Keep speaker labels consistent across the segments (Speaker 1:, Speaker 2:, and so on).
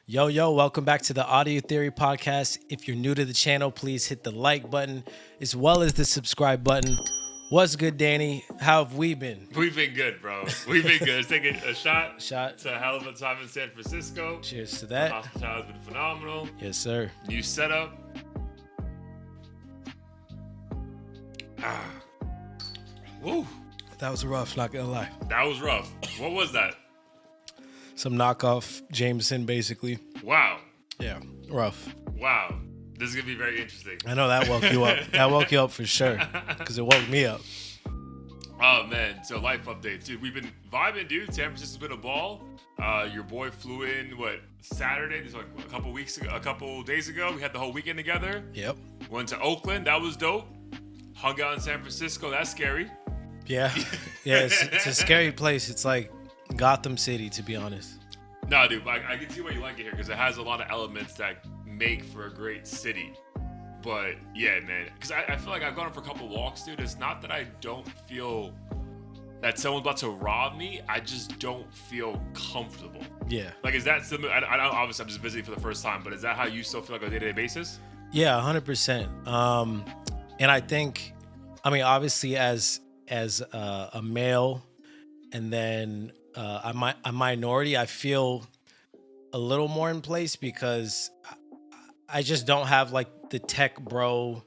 Speaker 1: Yo, welcome back to the Audio Theory Podcast. If you're new to the channel, please hit the like button as well as the subscribe button. What's good, Danny? How have we been?
Speaker 2: We've been good, bro. We've been good. Let's take a shot.
Speaker 1: Shot.
Speaker 2: To a hell of a time in San Francisco.
Speaker 1: Cheers to
Speaker 2: The
Speaker 1: that.
Speaker 2: hospitality's been phenomenal.
Speaker 1: Yes, sir.
Speaker 2: New setup. Woo.
Speaker 1: That was rough, not gonna lie.
Speaker 2: That was rough. What was that?
Speaker 1: Some knockoff Jameson, basically.
Speaker 2: Wow.
Speaker 1: Yeah, rough.
Speaker 2: Wow. This is going to be very interesting.
Speaker 1: I know that woke you up. That woke you up for sure, because it woke me up.
Speaker 2: Oh, man. So, life updates. Dude, we've been vibing, dude. San Francisco's been a ball. Your boy flew in, Saturday? Just like a couple days ago. We had the whole weekend together.
Speaker 1: Yep.
Speaker 2: Went to Oakland. That was dope. Hung out in San Francisco. That's scary.
Speaker 1: Yeah. Yeah, it's a scary place. It's like Gotham City, to be honest.
Speaker 2: No, dude, I can see why you like it here because it has a lot of elements that make for a great city. But yeah, man, because I feel like I've gone for a couple walks, dude. It's not that I don't feel that someone's about to rob me. I just don't feel comfortable.
Speaker 1: Yeah.
Speaker 2: Like, is that similar? I don't, obviously, I'm just visiting for the first time, but is that how you still feel like on a day-to-day basis?
Speaker 1: Yeah, 100%. And I think, obviously, as a male, and then a minority, I feel a little more in place because I just don't have like the tech bro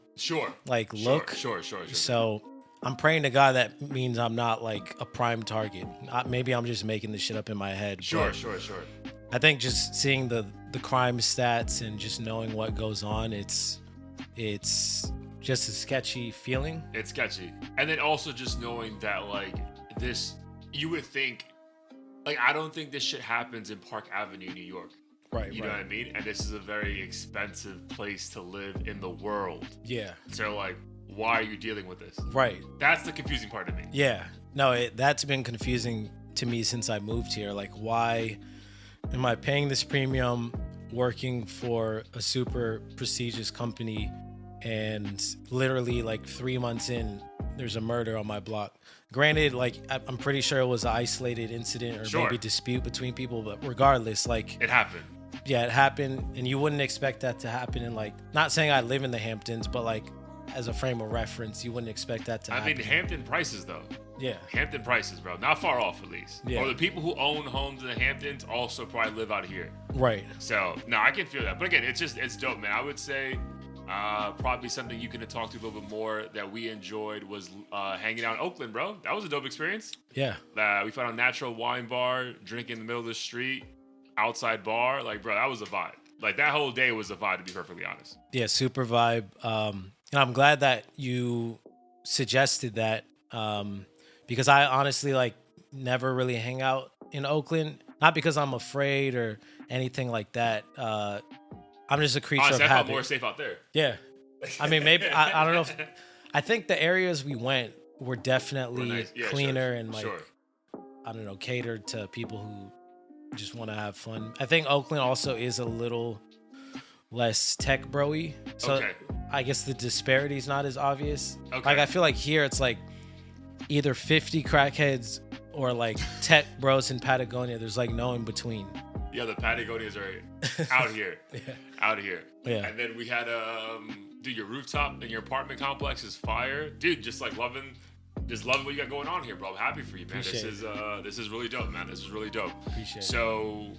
Speaker 1: look.
Speaker 2: Sure.
Speaker 1: So I'm praying to God that means I'm not like a prime target. Maybe I'm just making this shit up in my head.
Speaker 2: Sure.
Speaker 1: I think just seeing the crime stats and just knowing what goes on, it's just a sketchy feeling.
Speaker 2: It's sketchy. And then also just knowing that like this, you would think, like, I don't think this shit happens in Park Avenue, New York.
Speaker 1: Right.
Speaker 2: You know what I mean? And this is a very expensive place to live in the world.
Speaker 1: Yeah.
Speaker 2: So, like, why are you dealing with this?
Speaker 1: Right.
Speaker 2: That's the confusing part to me.
Speaker 1: Yeah. No, that's been confusing to me since I moved here. Like, why am I paying this premium, working for a super prestigious company, and literally like 3 months in, there's a murder on my block? Granted, like, I'm pretty sure it was an isolated incident or maybe dispute between people, but regardless, like,
Speaker 2: it happened.
Speaker 1: Yeah, it happened, and you wouldn't expect that to happen in, like, not saying I live in the Hamptons, but like as a frame of reference, you wouldn't expect that to happen.
Speaker 2: I mean, Hampton prices though.
Speaker 1: Yeah.
Speaker 2: Hampton prices, bro. Not far off, at least.
Speaker 1: Yeah.
Speaker 2: Or the people who own homes in the Hamptons also probably live out here.
Speaker 1: Right.
Speaker 2: So, no, I can feel that. But again, it's dope, man. I would say probably something you can talk to a little bit more that we enjoyed was hanging out in Oakland, bro. That was a dope experience.
Speaker 1: Yeah.
Speaker 2: We found a natural wine bar, drinking in the middle of the street, outside bar. Like, bro, that was a vibe. Like, that whole day was a vibe, to be perfectly honest.
Speaker 1: Yeah, super vibe. And I'm glad that you suggested that because I honestly, like, never really hang out in Oakland. Not because I'm afraid or anything like that. I'm just a creature
Speaker 2: Honestly,
Speaker 1: of
Speaker 2: I
Speaker 1: habit.
Speaker 2: felt more safe out there.
Speaker 1: Yeah. I mean, maybe, I don't know if, I think the areas we went were definitely
Speaker 2: Nice. Yeah,
Speaker 1: cleaner
Speaker 2: sure,
Speaker 1: and like,
Speaker 2: sure.
Speaker 1: I don't know, catered to people who just want to have fun. I think Oakland also is a little less tech bro-y. So
Speaker 2: Okay.
Speaker 1: I guess the disparity is not as obvious.
Speaker 2: Okay.
Speaker 1: Like, I feel like here it's like either 50 crackheads or like tech bros in Patagonia. There's like no in between.
Speaker 2: Yeah, the Patagonias are out here.
Speaker 1: Yeah.
Speaker 2: Out here.
Speaker 1: Yeah.
Speaker 2: And then we had dude, your rooftop in your apartment complex is fire. Dude, just loving what you got going on here, bro. I'm happy for you, man. This is really dope, man. This is really dope.
Speaker 1: Appreciate it.
Speaker 2: So,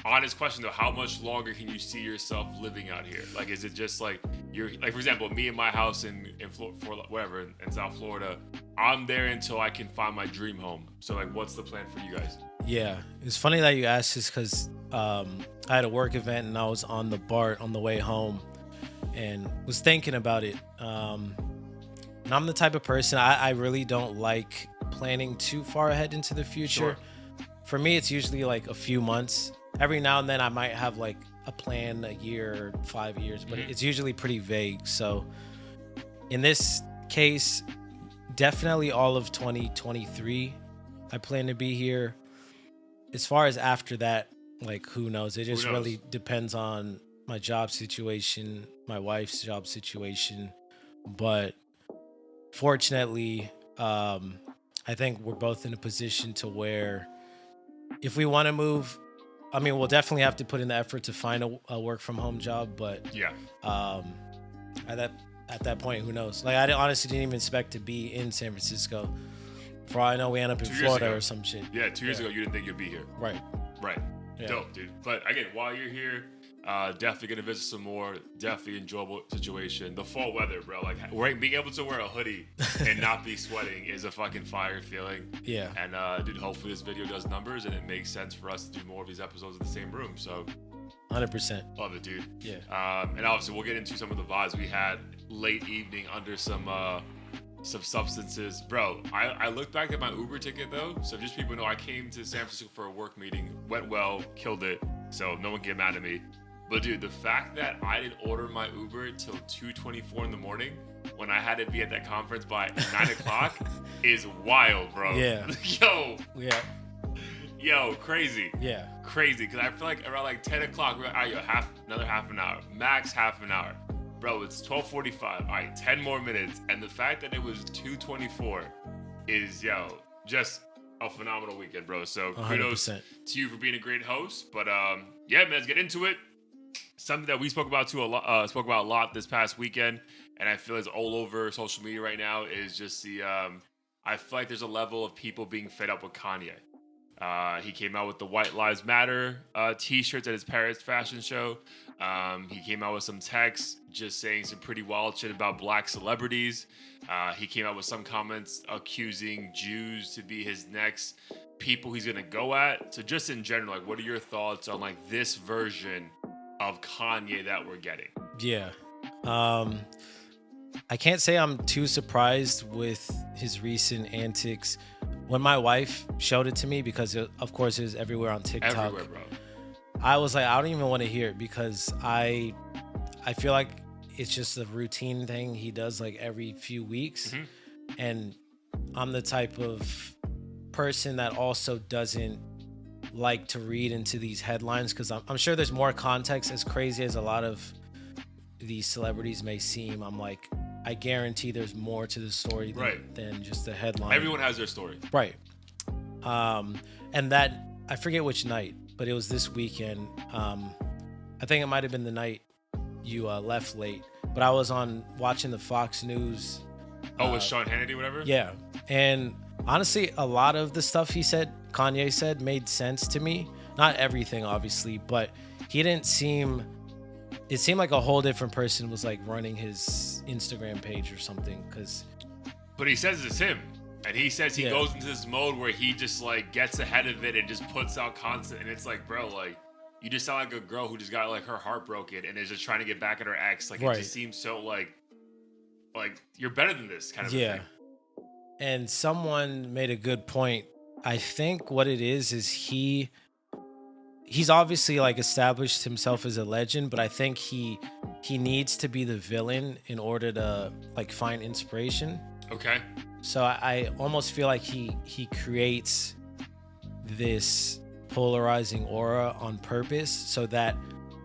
Speaker 2: honest question though, how much longer can you see yourself living out here? Like, is it just like you're like, for example, me and my house in South Florida, I'm there until I can find my dream home. So, like, what's the plan for you guys?
Speaker 1: Yeah, it's funny that you asked this because I had a work event and I was on the BART on the way home and was thinking about it. And I'm the type of person, I really don't like planning too far ahead into the future.
Speaker 2: Sure.
Speaker 1: For me, it's usually like a few months. Every now and then I might have like a plan, a year or 5 years, but it's usually pretty vague. So in this case, definitely all of 2023, I plan to be here. As far as after that, like, who knows? It just really depends on my job situation, my wife's job situation. But fortunately, I think we're both in a position to where if we want to move, I mean, we'll definitely have to put in the effort to find a work from home job, but
Speaker 2: Yeah.
Speaker 1: at that point, who knows? Like, I honestly didn't even expect to be in San Francisco. For all I know, we end up in
Speaker 2: 2 years
Speaker 1: Florida
Speaker 2: ago.
Speaker 1: or some shit.
Speaker 2: Yeah, 2 years ago, you didn't think you'd be here.
Speaker 1: Right.
Speaker 2: Right.
Speaker 1: Yeah.
Speaker 2: Dope, dude. But again, while you're here, definitely gonna visit some more. Definitely enjoyable situation. The fall weather, bro. Like being able to wear a hoodie and not be sweating is a fucking fire feeling.
Speaker 1: Yeah.
Speaker 2: And dude, hopefully this video does numbers and it makes sense for us to do more of these episodes in the same room. So
Speaker 1: 100%.
Speaker 2: love it, dude.
Speaker 1: Yeah.
Speaker 2: And obviously we'll get into some of the vibes we had late evening under some substances. Bro, I looked back at my Uber ticket though, so just people know I came to San Francisco for a work meeting, went well, killed it, so no one get mad at me. But dude, the fact that I didn't order my Uber till 2:24 in the morning when I had to be at that conference by 9 o'clock is wild, bro.
Speaker 1: Yeah.
Speaker 2: Yeah. Yo, crazy.
Speaker 1: Yeah.
Speaker 2: Crazy, because I feel like around like 10 o'clock, we're like, all right, another half an hour, max half an hour. Bro, it's 12:45. All right, 10 more minutes. And the fact that it was 2:24 is, just a phenomenal weekend, bro. So kudos
Speaker 1: 100%.
Speaker 2: to you for being a great host. But yeah, man, let's get into it. Something that we spoke about a lot this past weekend, and I feel it's all over social media right now, is just I feel like there's a level of people being fed up with Kanye. He came out with the White Lives Matter t-shirts at his Paris fashion show. He came out with some texts just saying some pretty wild shit about black celebrities. He came out with some comments accusing Jews to be his next people he's gonna go at. So just in general, like, what are your thoughts on like this version of Kanye that we're getting?
Speaker 1: Yeah. I can't say I'm too surprised with his recent antics. When my wife showed it to me, because of course it was everywhere on TikTok.
Speaker 2: Everywhere, bro.
Speaker 1: I was like, I don't even want to hear it, because I feel like it's just a routine thing he does like every few weeks.
Speaker 2: Mm-hmm.
Speaker 1: And I'm the type of person that also doesn't like to read into these headlines, because I'm sure there's more context. As crazy as a lot of these celebrities may seem, I'm like, I guarantee there's more to the story than just the headline.
Speaker 2: Everyone has their story.
Speaker 1: Right. And that, I forget which night, but it was this weekend. I think it might have been the night you left late, but I was watching the Fox News.
Speaker 2: With Sean Hannity, whatever?
Speaker 1: Yeah. And honestly, a lot of the stuff Kanye said made sense to me. Not everything, obviously, but it seemed like a whole different person was like running his Instagram page or something.
Speaker 2: But he says it's him. And he says he goes into this mode where he just like gets ahead of it and just puts out content. And it's like, bro, like, you just sound like a girl who just got like her heart broken and is just trying to get back at her ex. Like, it just seems so like you're better than this kind of thing.
Speaker 1: And someone made a good point. I think what it is he's obviously like established himself as a legend, but I think he needs to be the villain in order to like find inspiration.
Speaker 2: Okay.
Speaker 1: So I almost feel like he creates this polarizing aura on purpose, so that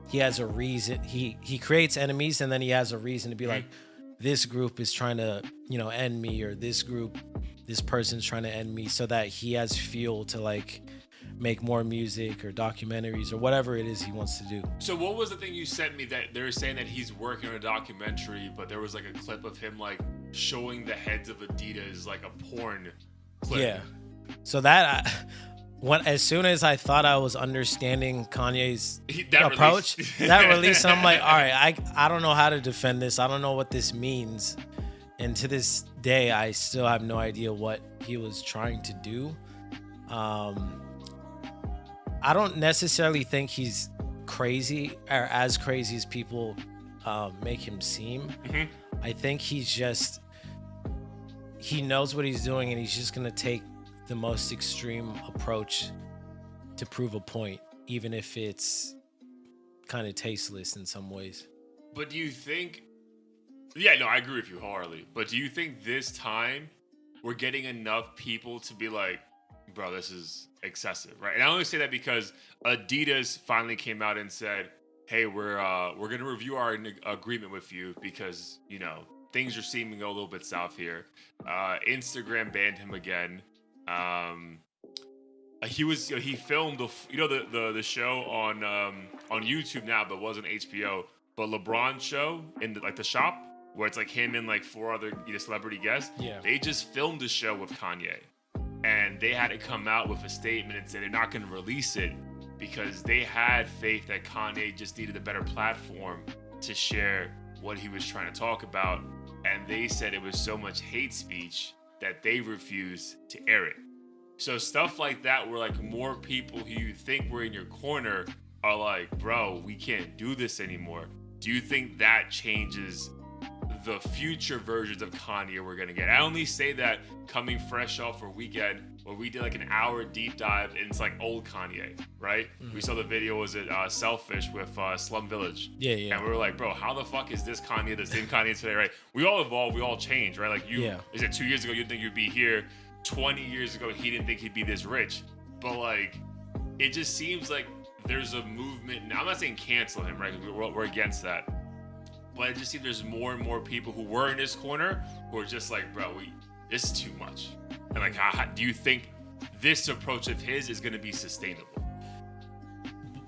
Speaker 1: he has a reason. He creates enemies, and then he has a reason to be like, this group is trying to, end me, or this person's trying to end me, so that he has fuel to like make more music or documentaries or whatever it is he wants to do.
Speaker 2: So what was the thing you sent me that they were saying that he's working on a documentary, but there was like a clip of him like showing the heads of Adidas, like a porn clip?
Speaker 1: Yeah. So that as soon as I thought I was understanding Kanye's approach, that release, I'm like, all right, I don't know how to defend this. I don't know what this means. And to this day, I still have no idea what he was trying to do. I don't necessarily think he's crazy or as crazy as people make him seem.
Speaker 2: Mm-hmm.
Speaker 1: I think he knows what he's doing, and he's just going to take the most extreme approach to prove a point, even if it's kind of tasteless in some ways.
Speaker 2: But do you think... Yeah, no, I agree with you wholeheartedly. But do you think this time we're getting enough people to be like, bro, this is excessive, right? And I only say that because Adidas finally came out and said, hey, we're going to review our agreement with you because, things are seeming a little bit south here. Instagram banned him again. he filmed the show on YouTube now, but it wasn't HBO. But LeBron's show in the shop where it's like him and like 4 other celebrity guests.
Speaker 1: Yeah.
Speaker 2: They just filmed the show with Kanye, and they had to come out with a statement and say they're not going to release it because they had faith that Kanye just needed a better platform to share what he was trying to talk about, and they said it was so much hate speech that they refused to air it. So stuff like that, where like more people who you think were in your corner are like, bro, we can't do this anymore. Do you think that changes the future versions of Kanye we're gonna get? I only say that coming fresh off a weekend where we did like an hour deep dive and it's like old Kanye, right? Mm-hmm. We saw the video, was it Selfish with Slum Village?
Speaker 1: Yeah.
Speaker 2: And we were like, bro, how the fuck is this Kanye the same Kanye today, right? We all evolve, we all change, right? Like is it 2 years ago you didn't think you'd be here? 20 years ago he didn't think he'd be this rich. But like, it just seems like there's a movement now. I'm not saying cancel him, right? We're against that. But it just seems there's more and more people who were in his corner who are just like, bro, this is too much. And like, how do you think this approach of his is going to be sustainable?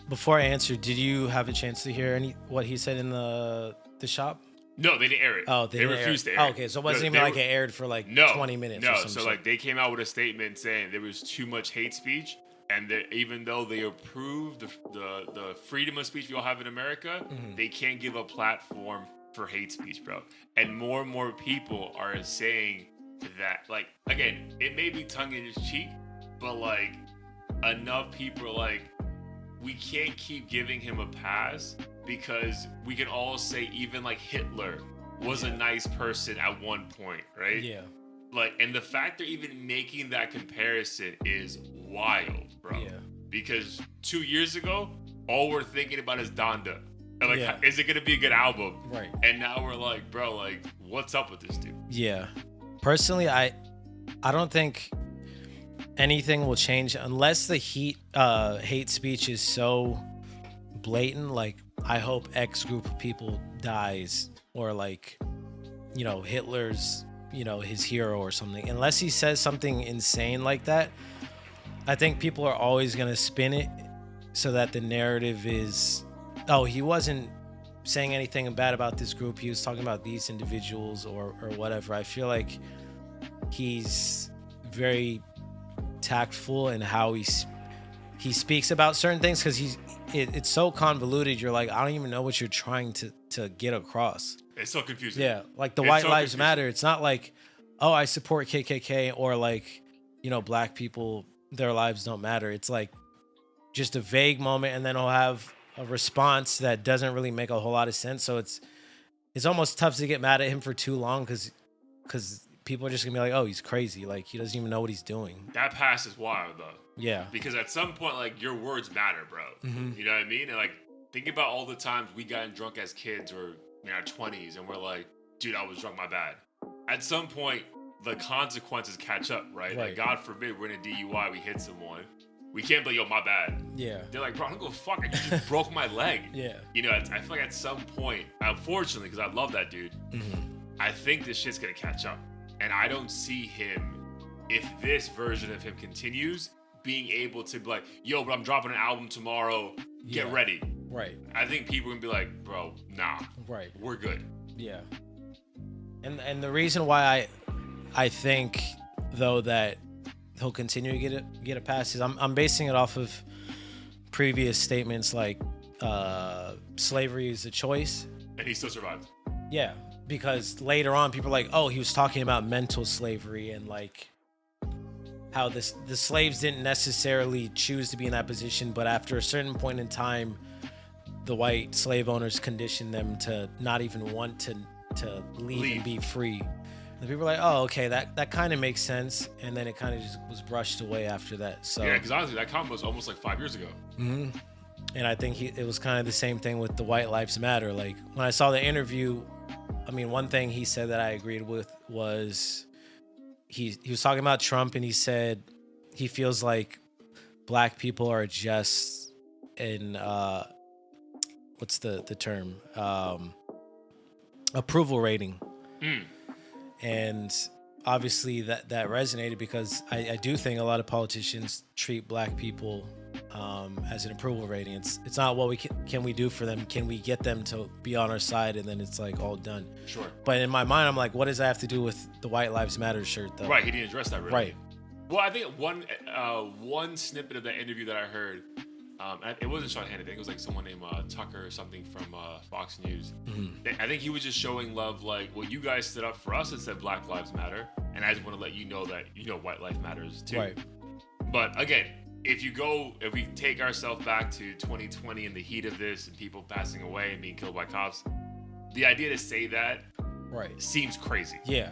Speaker 1: Before I answer, did you have a chance to hear what he said in the shop?
Speaker 2: No, they didn't air it.
Speaker 1: Oh,
Speaker 2: they refused to air it.
Speaker 1: Okay, so it wasn't even like it aired for like 20 minutes or something.
Speaker 2: So like they came out with a statement saying there was too much hate speech, and that even though they approved the freedom of speech we all have in America, they can't give a platform for hate speech, bro. And more people are saying that, like, again, it may be tongue in cheek, but like enough people are like, we can't keep giving him a pass because we can all say even like Hitler was a nice person at one point, right?
Speaker 1: Yeah.
Speaker 2: Like, and the fact they're even making that comparison is wild, bro.
Speaker 1: Yeah.
Speaker 2: Because 2 years ago, all we're thinking about is Donda. And like, is it gonna be a good album?
Speaker 1: Right.
Speaker 2: And now we're like, bro, like, what's up with this dude?
Speaker 1: Yeah. Personally, I don't think anything will change unless the hate speech is so blatant. Like, I hope X group of people dies, or like, Hitler's, his hero or something. Unless he says something insane like that, I think people are always going to spin it so that the narrative is, oh, he wasn't saying anything bad about this group. He was talking about these individuals or whatever. I feel like he's very tactful in how he speaks about certain things, because it's so convoluted. You're like, I don't even know what you're trying to get across.
Speaker 2: It's so confusing.
Speaker 1: Yeah, like the White Lives Matter. It's not like, oh, I support KKK, or like, black people, their lives don't matter. It's like just a vague moment, and then he'll have a response that doesn't really make a whole lot of sense. So it's almost tough to get mad at him for too long, because people are just gonna be like, oh, he's crazy. Like, he doesn't even know what he's doing.
Speaker 2: That pass is wild, though.
Speaker 1: Yeah.
Speaker 2: Because at some point, like, your words matter, bro. Mm-hmm. You know what I mean? And like, think about all the times we got drunk as kids or in our 20s, and we're like, dude, I was drunk, my bad. At some point, the consequences catch up, right? Like, God forbid we're in a DUI, we hit someone. We can't be like, yo, my bad. Yeah. They're like, bro, I don't go fuck. I just broke my leg. Yeah. I feel like at some point, unfortunately, because I love that dude, I think this shit's gonna catch up. And I don't see him, if this version of him continues, being able to be like, yo, but I'm dropping an album tomorrow. Get ready. Right. I think people are gonna be like, bro, nah. Right. We're good.
Speaker 1: Yeah. And the reason why I think, though, that he'll continue to get a pass is I'm basing it off of previous statements like slavery is a choice.
Speaker 2: And he still survived.
Speaker 1: Yeah. Because later on, people are like, oh, he was talking about mental slavery, and like how the slaves didn't necessarily choose to be in that position, but after a certain point in time, the white slave owners conditioned them to not even want to leave and be free. And people are like, oh, okay, that kind of makes sense. And then it kind of just was brushed away after that. So
Speaker 2: yeah, because honestly, that comment was almost like 5 years ago.
Speaker 1: Mm-hmm. And I think it was kind of the same thing with the White Lives Matter. Like, when I saw the interview, I mean, one thing he said that I agreed with was he was talking about Trump, and he said he feels like black people are just in what's the term, approval rating. And obviously that resonated because I do think a lot of politicians treat black people as an approval rating. It's not what can we do for them? Can we get them to be on our side? And then it's like all done.
Speaker 2: Sure.
Speaker 1: But in my mind, I'm like, what does that have to do with the White Lives Matter shirt, though?
Speaker 2: Right. He didn't address that really.
Speaker 1: Right.
Speaker 2: Well, I think one snippet of that interview that I heard, it wasn't Sean Hannity. I think it was like someone named Tucker or something from Fox News. Mm-hmm. I think he was just showing love, like, well, you guys stood up for us and said Black Lives Matter, and I just want to let you know that White Life matters too.
Speaker 1: Right.
Speaker 2: But again, if we take ourselves back to 2020 in the heat of this and people passing away and being killed by cops, the idea to say that seems crazy.
Speaker 1: Yeah.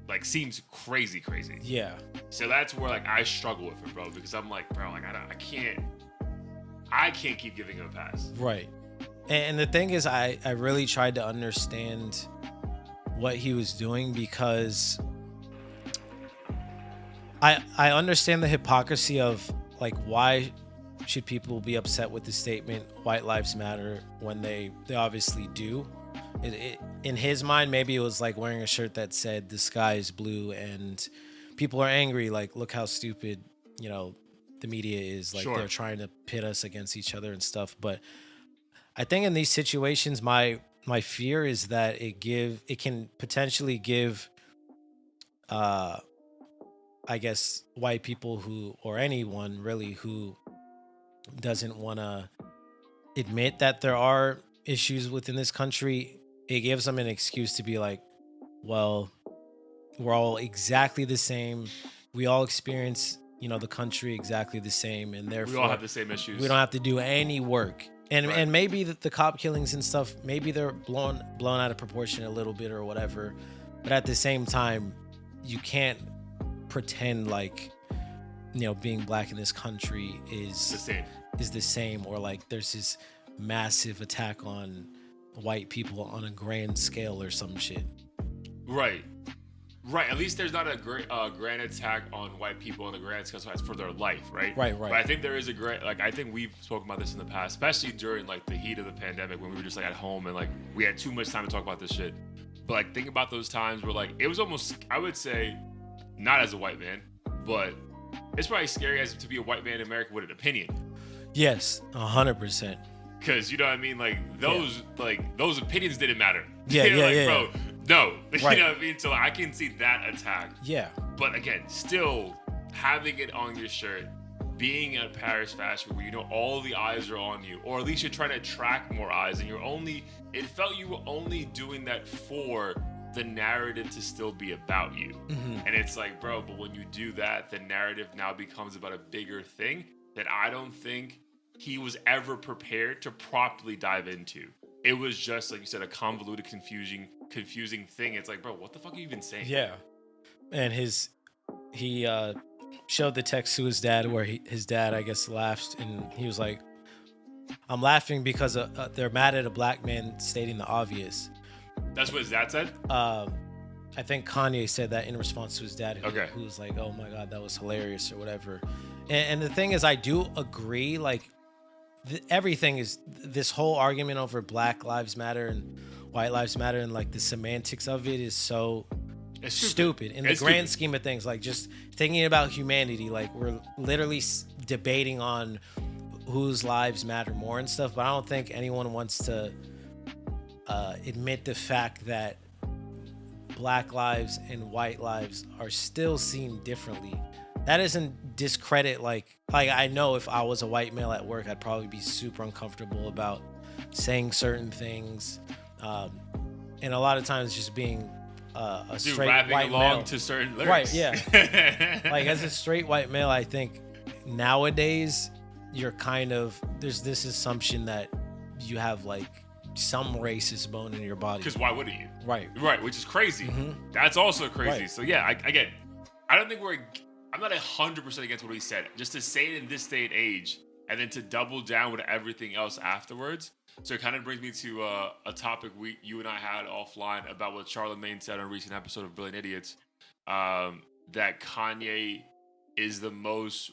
Speaker 2: Like, seems crazy.
Speaker 1: Yeah.
Speaker 2: So that's where, like, I struggle with it, bro, because I'm like, bro, like, I can't keep giving him a pass.
Speaker 1: Right. And the thing is, I really tried to understand what he was doing, because I understand the hypocrisy of, like, why should people be upset with the statement White Lives Matter when they obviously do. In his mind, maybe it was like wearing a shirt that said the sky is blue and people are angry, like, look how stupid the media is, like, they're trying to pit us against each other and stuff. But I think in these situations, my fear is that it can potentially give I guess white people or anyone really who doesn't want to admit that there are issues within this country, it gives them an excuse to be like, well, we're all exactly the same. We all experience, the country exactly the same, and therefore
Speaker 2: we all have the same issues.
Speaker 1: We don't have to do any work. And maybe the cop killings and stuff, maybe they're blown out of proportion a little bit or whatever. But at the same time, you can't pretend like, being black in this country is the same, or like there's this massive attack on white people on a grand scale or some shit.
Speaker 2: Right. At least there's not a grand attack on white people on the grand scale for their life, right?
Speaker 1: Right.
Speaker 2: But I think there is I think we've spoken about this in the past, especially during like the heat of the pandemic when we were just like at home and like we had too much time to talk about this shit. But like think about those times where like it was almost, I would say, not as a white man, but it's probably scary as to be a white man in America with an opinion.
Speaker 1: Yes, 100%.
Speaker 2: Because you know what I mean, like those opinions didn't matter.
Speaker 1: Yeah,
Speaker 2: bro, no,
Speaker 1: right.
Speaker 2: You know what I mean. So I can see that attack.
Speaker 1: Yeah. But
Speaker 2: again, still having it on your shirt, being at Paris Fashion Week, where all the eyes are on you, or at least you're trying to attract more eyes, and it felt you were only doing that for the narrative to still be about you. Mm-hmm. And it's like, bro, but when you do that, the narrative now becomes about a bigger thing that I don't think he was ever prepared to properly dive into. It was just, like you said, a convoluted, confusing thing. It's like, bro, what the fuck are you even saying?
Speaker 1: Yeah. And he showed the text to his dad where his dad, I guess, laughed, and he was like, I'm laughing because they're mad at a black man stating the obvious.
Speaker 2: That's what his dad said?
Speaker 1: I think Kanye said that in response to his dad, who was like, oh my God, that was hilarious or whatever. And the thing is, I do agree, like, everything is, this whole argument over Black Lives Matter and White Lives Matter and like the semantics of it is so stupid in the grand scheme of things. Like, just thinking about humanity, like, we're literally debating on whose lives matter more and stuff, but I don't think anyone wants to admit the fact that black lives and white lives are still seen differently. That doesn't discredit, like I know if I was a white male at work, I'd probably be super uncomfortable about saying certain things, and a lot of times just being a straight white male
Speaker 2: to certain lyrics.
Speaker 1: Right, yeah. Like, as a straight white male, I think nowadays you're kind of, there's this assumption that you have like some racist bone in your body.
Speaker 2: Because why wouldn't you?
Speaker 1: Right,
Speaker 2: which is crazy.
Speaker 1: Mm-hmm.
Speaker 2: That's also crazy.
Speaker 1: Right.
Speaker 2: So yeah, I don't think I'm not 100% against what he said. Just to say it in this day and age, and then to double down with everything else afterwards. So it kind of brings me to a topic you and I had offline about what Charlamagne said on a recent episode of Brilliant Idiots, that Kanye is the most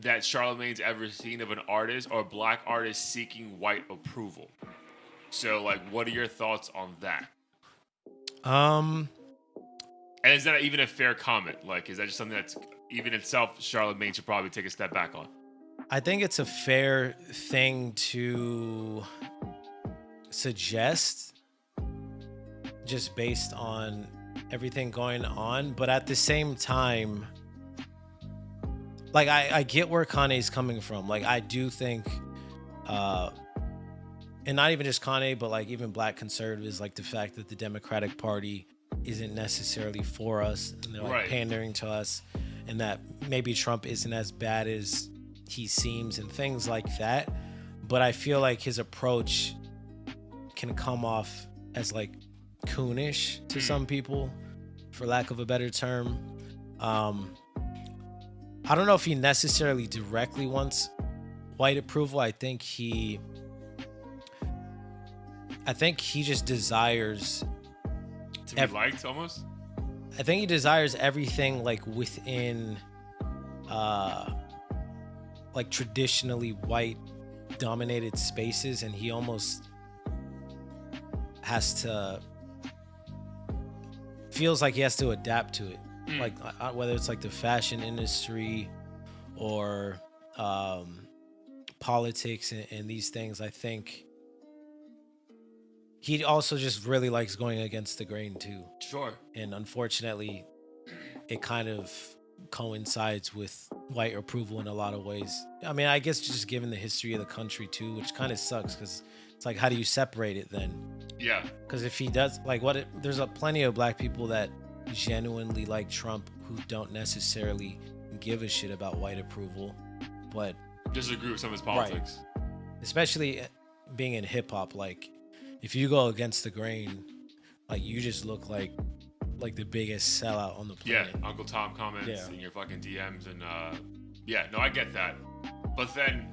Speaker 2: that Charlamagne's ever seen of an artist or a black artist seeking white approval. So, like, what are your thoughts on that? And is that even a fair comment? Like, is that just something that's even itself Charlemagne should probably take a step back on?
Speaker 1: I think it's a fair thing to suggest just based on everything going on. But at the same time, like I get where Kanye's coming from. Like I do think and not even just Kanye, but like even black conservatives, like the fact that the Democratic Party isn't necessarily for us and they're like
Speaker 2: Right.
Speaker 1: pandering to us, and that maybe Trump isn't as bad as he seems and things like that. But I feel like his approach can come off as like coonish to some people, for lack of a better term. I don't know if he necessarily directly wants white approval. I think he just desires
Speaker 2: To be liked, almost?
Speaker 1: I think he desires everything like within like traditionally white dominated spaces, and he almost feels like he has to adapt to it. Like whether it's like the fashion industry or politics and these things. I think he also just really likes going against the grain too.
Speaker 2: Sure.
Speaker 1: And unfortunately, it kind of coincides with white approval in a lot of ways. I mean, I guess just given the history of the country too, which kind of sucks because it's like, how do you separate it then?
Speaker 2: Yeah.
Speaker 1: Because if he does, like, there's plenty of black people that genuinely like Trump who don't necessarily give a shit about white approval, but
Speaker 2: Disagree with some of his politics.
Speaker 1: Right. Especially being in hip hop, like if you go against the grain, like you just look like the biggest sellout on the planet.
Speaker 2: Yeah, Uncle Tom comments in your fucking DMs and yeah, no, I get that. But then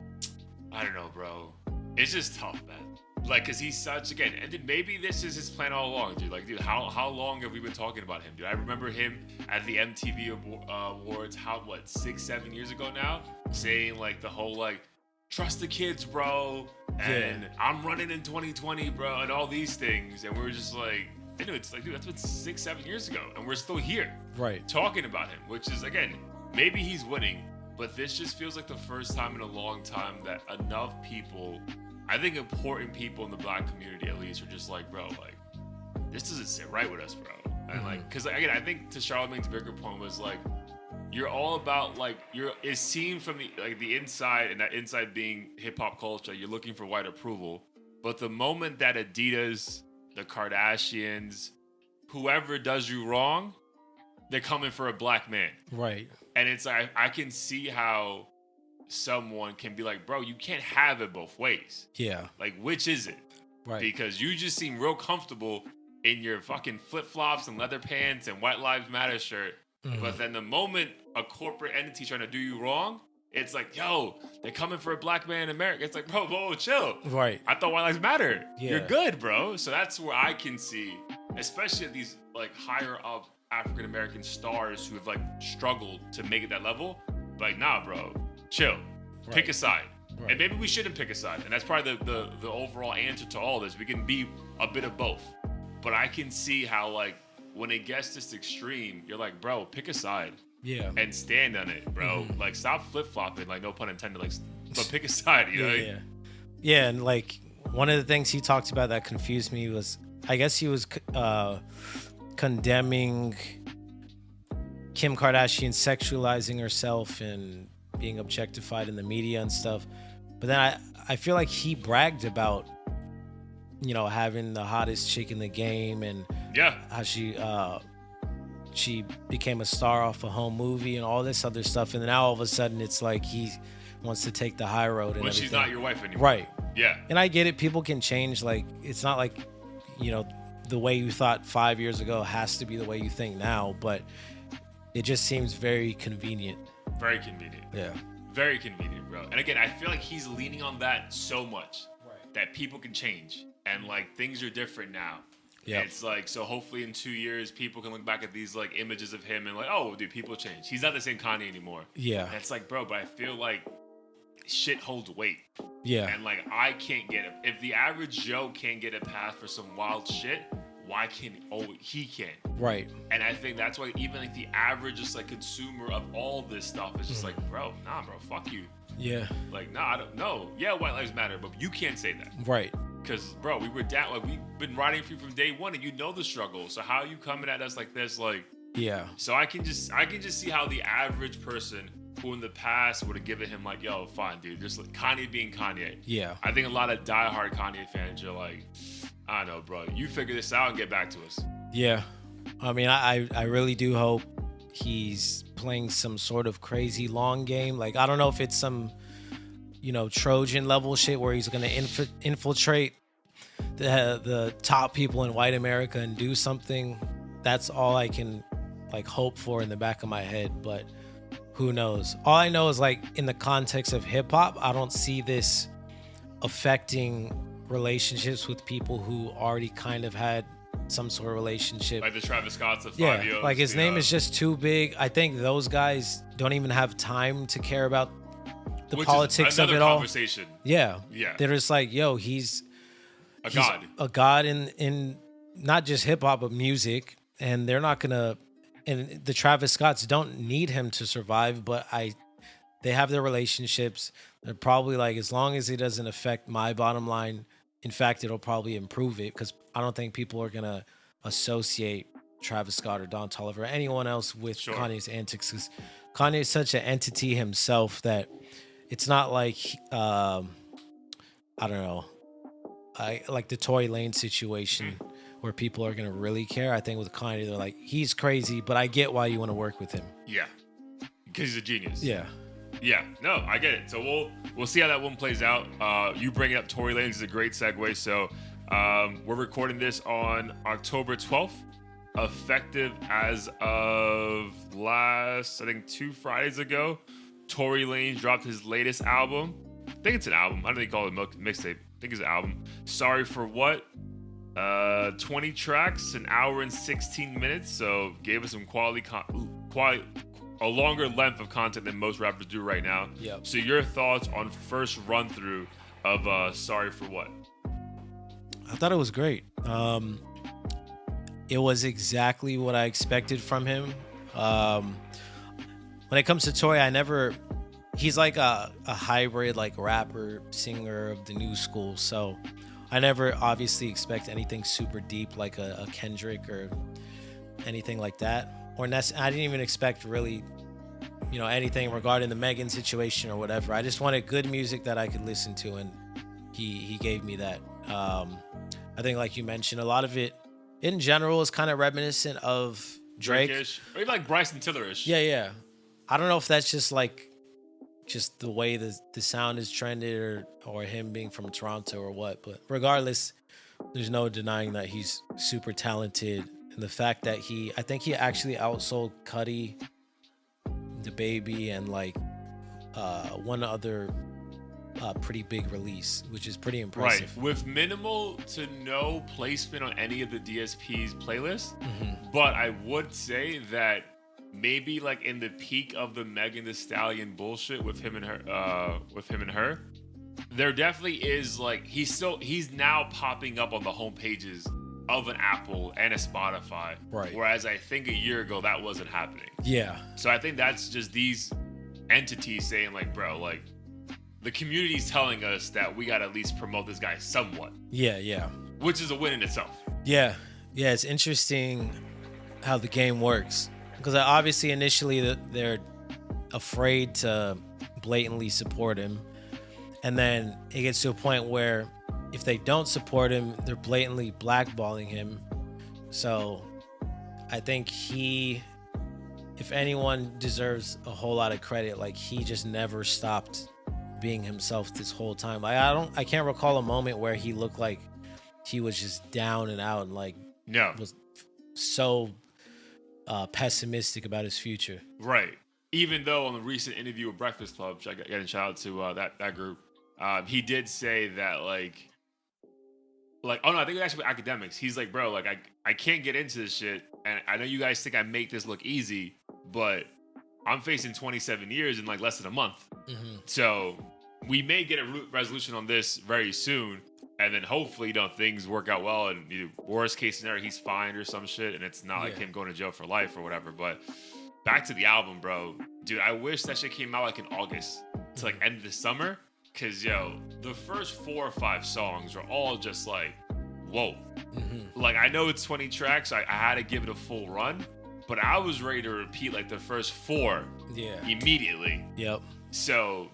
Speaker 2: I don't know, bro. It's just tough, man. Like, cause he's such, again, and then maybe this is his plan all along, dude. Like, dude, how long have we been talking about him, dude? I remember him at the MTV Awards, 6-7 years ago now, saying like the whole like, trust the kids, bro, and I'm running in 2020, bro, and all these things, and we were just like, I know it's like, dude, that's been 6-7 years ago, and we're still here,
Speaker 1: right,
Speaker 2: talking about him, which is, again, maybe he's winning, but this just feels like the first time in a long time that enough people, I think important people in the black community at least, are just like, bro, like, this doesn't sit right with us, bro. And like, because again, I think to Charlemagne's bigger point was like, you're all about like, it's seen from the inside, and that inside being hip hop culture, you're looking for white approval. But the moment that Adidas, the Kardashians, whoever does you wrong, they're coming for a black man.
Speaker 1: Right.
Speaker 2: And it's like, I can see how someone can be like, bro, you can't have it both ways.
Speaker 1: Yeah.
Speaker 2: Like, which is it?
Speaker 1: Right.
Speaker 2: Because you just seem real comfortable in your fucking flip-flops and leather pants and White Lives Matter shirt. But then the moment a corporate entity trying to do you wrong, it's like, yo, they're coming for a black man in America. It's like, bro, whoa, chill.
Speaker 1: Right.
Speaker 2: I thought White Lives Matter.
Speaker 1: Yeah.
Speaker 2: You're good, bro. So that's where I can see, especially these like higher up African American stars who have like struggled to make it that level. Like, nah, bro, chill.
Speaker 1: Right.
Speaker 2: Pick a side.
Speaker 1: Right.
Speaker 2: And maybe we shouldn't pick a side. And that's probably the overall answer to all this. We can be a bit of both. But I can see how, like, when it gets this extreme, you're like, bro, pick a side.
Speaker 1: Yeah.
Speaker 2: And stand on it, bro. Like, stop flip-flopping. Like, no pun intended. Like, but pick a side, you know?
Speaker 1: Yeah. Yeah, and like one of the things he talked about that confused me was, I guess he was condemning Kim Kardashian sexualizing herself and being objectified in the media and stuff. But then I feel like he bragged about, you know, having the hottest chick in the game and how she became a star off a home movie and all this other stuff. And then now all of a sudden it's like he wants to take the high road and
Speaker 2: when
Speaker 1: everything.
Speaker 2: she's not your wife anymore.
Speaker 1: Right.
Speaker 2: Yeah.
Speaker 1: And I get it. People can change. Like, it's not like, you know, the way you thought 5 years ago has to be the way you think now, but it just seems very convenient.
Speaker 2: Very convenient.
Speaker 1: Yeah.
Speaker 2: Very convenient, bro. And again, I feel like he's leaning on that so much that people can change and like things are different now. Yeah. It's like, so hopefully in 2 years, people can look back at these like images of him and like, oh, dude, people change. He's not the same Kanye anymore.
Speaker 1: Yeah.
Speaker 2: And it's like, bro, but I feel like shit holds weight.
Speaker 1: Yeah.
Speaker 2: And like, I can't get it. If the average Joe can't get a pass for some wild shit, why can't he can't?
Speaker 1: Right.
Speaker 2: And I think that's why even like the average just like consumer of all this stuff is just like, bro, nah, bro, fuck you.
Speaker 1: Yeah.
Speaker 2: Like, nah, I don't know. Yeah, white lives matter, but you can't say that.
Speaker 1: Right.
Speaker 2: Because, bro, we were down, like, we've been riding for you from day one, and you know the struggle. So how are you coming at us like this? Like,
Speaker 1: yeah.
Speaker 2: So I can just see how the average person who in the past would have given him like, yo, fine, dude, just like Kanye being Kanye.
Speaker 1: Yeah.
Speaker 2: I think a lot of diehard Kanye fans are like, I don't know, bro, you figure this out and get back to us.
Speaker 1: Yeah. I mean, I really do hope he's playing some sort of crazy long game. Like, I don't know if it's some, Trojan level shit where he's going to infiltrate the top people in white America and do something. That's all I can like hope for in the back of my head, but who knows? All I know is like in the context of hip hop, I don't see this affecting relationships with people who already kind of had some sort of relationship.
Speaker 2: Like the Travis Scott's of
Speaker 1: yeah,
Speaker 2: Fabio.
Speaker 1: like his name is just too big. I think those guys don't even have time to care about the politics of it all.
Speaker 2: Conversation.
Speaker 1: Yeah.
Speaker 2: Yeah.
Speaker 1: They're just like, yo, he's
Speaker 2: god.
Speaker 1: A god in not just hip hop but music, and they're not gonna. And the Travis Scotts don't need him to survive, but they have their relationships. They're probably like, as long as it doesn't affect my bottom line, in fact, it'll probably improve it, because I don't think people are gonna associate Travis Scott or Don Toliver or anyone else with Kanye's antics, because Kanye is such an entity himself that it's not like I don't know, like the Tory Lanez situation. Where people are gonna really care. I think with Kanye, they're like, he's crazy, but I get why you want to work with him.
Speaker 2: Yeah, because he's a genius.
Speaker 1: Yeah.
Speaker 2: Yeah, no, I get it. So we'll see how that one plays out. You bringing up Tory Lanez is a great segue. So we're recording this on October 12th, effective as of last, I think 2 Fridays ago. Tory Lanez dropped his latest album. I think it's an album. I don't think they call it a mixtape. I think it's an album. Sorry for What? 20 tracks, an hour and 16 minutes, so gave us some quality a longer length of content than most rappers do right now.
Speaker 1: Yep.
Speaker 2: So your thoughts on first run through of Sorry for What?
Speaker 1: I thought it was great. It was exactly what I expected from him. When it comes to Tory, he's like a hybrid like rapper singer of the new school, so I never obviously expect anything super deep like a Kendrick or anything like that. I didn't even expect really, anything regarding the Megan situation or whatever. I just wanted good music that I could listen to, and he gave me that. I think, like you mentioned, a lot of it in general is kind of reminiscent of Drake.
Speaker 2: Drake-ish, or even like Bryson Tiller-ish.
Speaker 1: Yeah. I don't know if that's just the way the sound is trended or him being from Toronto or what, but regardless, there's no denying that he's super talented, and the fact that I think he actually outsold Cudi, DaBaby, and like one other pretty big release, which is pretty impressive.
Speaker 2: Right, with minimal to no placement on any of the DSP's playlists.
Speaker 1: Mm-hmm.
Speaker 2: But I would say that maybe like in the peak of the Megan Thee Stallion bullshit with him and her, there definitely is like he's now popping up on the home pages of an Apple and a Spotify.
Speaker 1: Right.
Speaker 2: Whereas I think a year ago that wasn't happening.
Speaker 1: Yeah.
Speaker 2: So I think that's just these entities saying like, bro, like the community's telling us that we gotta at least promote this guy somewhat.
Speaker 1: Yeah.
Speaker 2: Which is a win in itself.
Speaker 1: Yeah. It's interesting how the game works. Because obviously initially they're afraid to blatantly support him. And then it gets to a point where if they don't support him, they're blatantly blackballing him. So I think if anyone deserves a whole lot of credit, like he just never stopped being himself this whole time. Like I can't recall a moment where he looked like he was just down and out and like was so pessimistic about his future.
Speaker 2: Right. Even though on the recent interview with Breakfast Club, which I got a shout out to that group, he did say that like oh no, I think it was actually with academics. He's like, bro, like I can't get into this shit, and I know you guys think I make this look easy, but I'm facing 27 years in like less than a month. Mm-hmm. So we may get a resolution on this very soon, and then hopefully, things work out well, and worst case scenario, he's fined or some shit, and it's not like him going to jail for life or whatever. But back to the album, bro. Dude, I wish that shit came out like in August to like end of the summer. Cause the first 4 or 5 songs are all just like, whoa. Like I know it's 20 tracks. I had to give it a full run, but I was ready to repeat like the first 4 immediately.
Speaker 1: Yep.
Speaker 2: So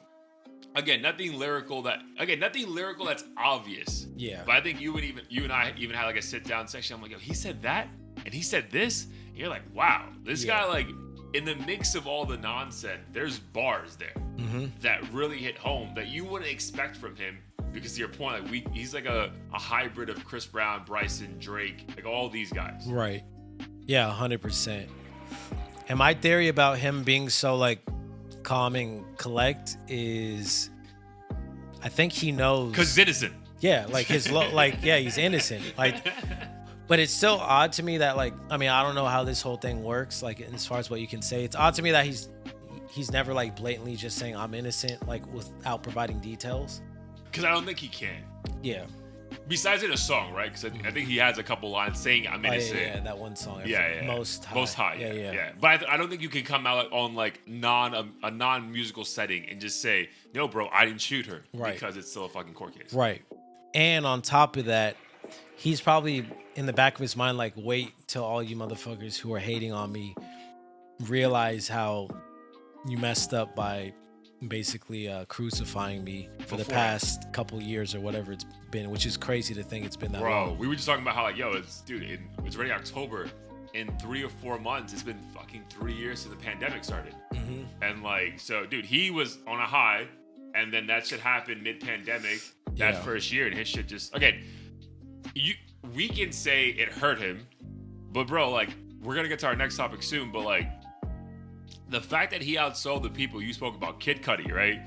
Speaker 2: again, nothing lyrical that's obvious.
Speaker 1: Yeah.
Speaker 2: But I think you and I even had like a sit down section. I'm like, yo, he said that and he said this. And you're like, wow, this guy, like, in the mix of all the nonsense, there's bars there that really hit home that you wouldn't expect from him. Because to your point, like he's like a hybrid of Chris Brown, Bryson, Drake, like all these guys.
Speaker 1: Right. Yeah, 100%. And my theory about him being so like calm and collect is, I think he knows.
Speaker 2: Because he's innocent.
Speaker 1: Yeah, like he's innocent. Like, but it's still odd to me that like, I mean, I don't know how this whole thing works. Like, as far as what you can say, it's odd to me that he's never like blatantly just saying I'm innocent, like without providing details.
Speaker 2: Because I don't think he can.
Speaker 1: Yeah.
Speaker 2: Besides in a song, right? Because I think he has a couple lines saying I'm innocent.
Speaker 1: Yeah, that one song. Most High.
Speaker 2: Yeah. But I don't think you can come out on like a non-musical setting and just say, no, bro, I didn't shoot her.
Speaker 1: Right.
Speaker 2: Because it's still a fucking court case.
Speaker 1: Right. And on top of that, he's probably in the back of his mind like, wait till all you motherfuckers who are hating on me realize how you messed up by basically crucifying me for the past couple years or whatever it's been, which is crazy to think it's been that long.
Speaker 2: Bro, we were just talking about how like, it's already October. In 3 or 4 months, it's been fucking 3 years since the pandemic started. And like, so dude, he was on a high, and then that shit happened mid-pandemic that first year, and his shit just, again, we can say it hurt him, but bro, like, we're gonna get to our next topic soon, but like, the fact that he outsold the people, you spoke about Kid Cudi, right?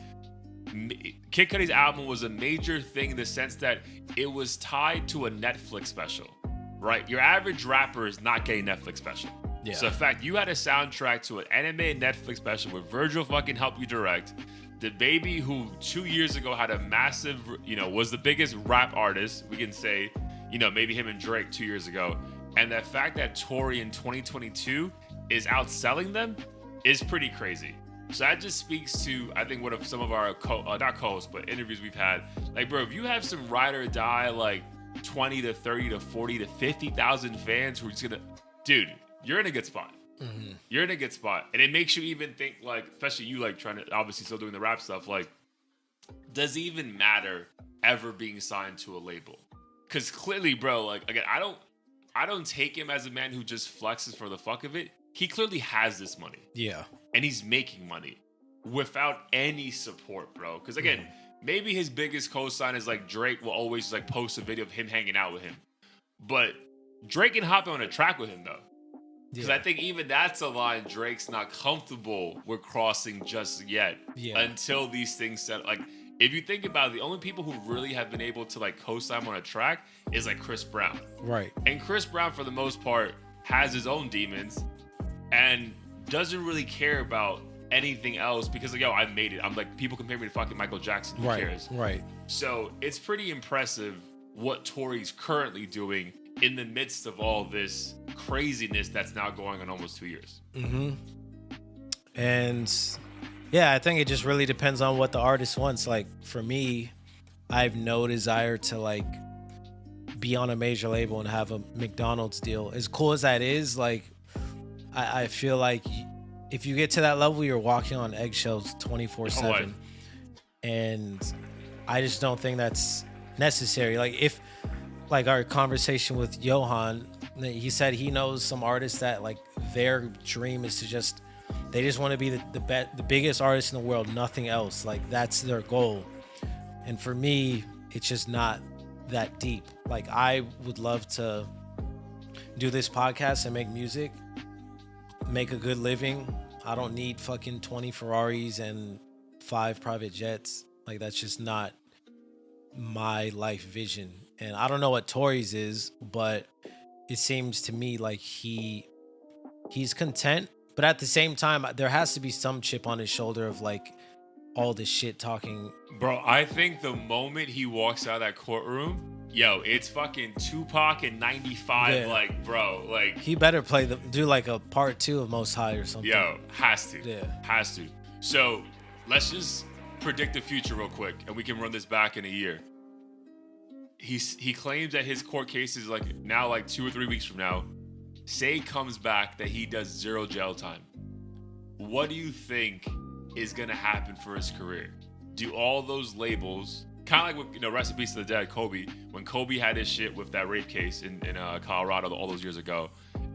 Speaker 2: Kid Cudi's album was a major thing in the sense that it was tied to a Netflix special, right? Your average rapper is not getting Netflix special. Yeah. So in fact, you had a soundtrack to an animated Netflix special where Virgil fucking helped you direct. DaBaby, who 2 years ago had a massive, was the biggest rap artist, we can say, maybe him and Drake 2 years ago. And the fact that Tory in 2022 is outselling them is pretty crazy. So that just speaks to, I think, what of some of our not co-hosts, but interviews we've had. Like, bro, if you have some ride or die, like 20 to 30 to 40 to 50,000 fans who are just gonna, dude, you're in a good spot. You're in a good spot. And it makes you even think, like, especially you, like, trying to, obviously still doing the rap stuff, like, does it even matter ever being signed to a label? Because clearly, bro, like, again, I don't take him as a man who just flexes for the fuck of it. He clearly has this money. Yeah. And he's making money without any support, bro. Because again, maybe his biggest co-sign is like Drake will always like post a video of him hanging out with him. But Drake can hop on a track with him though. Because I think even that's a line Drake's not comfortable with crossing just yet. Until these things set. Like, if you think about it, the only people who really have been able to like co-sign on a track is like Chris Brown. Right. And Chris Brown, for the most part, has his own demons and doesn't really care about anything else because like, yo, I made it. I'm like, people compare me to fucking Michael Jackson. Who cares? Right. So it's pretty impressive what Tory's currently doing in the midst of all this craziness that's now going on almost 2 years. And yeah, I think it just really depends on what the artist wants. Like for me, I have no desire to like be on a major label and have a McDonald's deal. As cool as that is, like I feel like if you get to that level, you're walking on eggshells 24/7. And I just don't think that's necessary. Like if, like our conversation with Johan, he said he knows some artists that like their dream is to just, they just want to be the biggest artist in the world, nothing else. Like that's their goal. And for me, it's just not that deep. Like I would love to do this podcast and make music, make a good living. I don't need fucking 20 Ferraris and 5 private jets. Like that's just not my life vision. And I don't know what Tory's is, but it seems to me like he's content. But at the same time, there has to be some chip on his shoulder of like,
Speaker 1: all this shit talking.
Speaker 2: Bro, I think the moment he walks out of that courtroom, yo, it's fucking Tupac in 95.
Speaker 1: Yeah.
Speaker 2: Like, bro, like,
Speaker 1: He better do like a part 2 of Most High or something.
Speaker 2: yo, has to.
Speaker 1: Yeah.
Speaker 2: Has to. So let's just predict the future real quick, and we can run this back in a year. He claims that his court case is like now like 2 or 3 weeks from now. Say comes back that he does 0 jail time. What do you think is gonna happen for his career? Do all those labels, kind of like with, rest in peace to the dead Kobe, when Kobe had his shit with that rape case in Colorado all those years ago,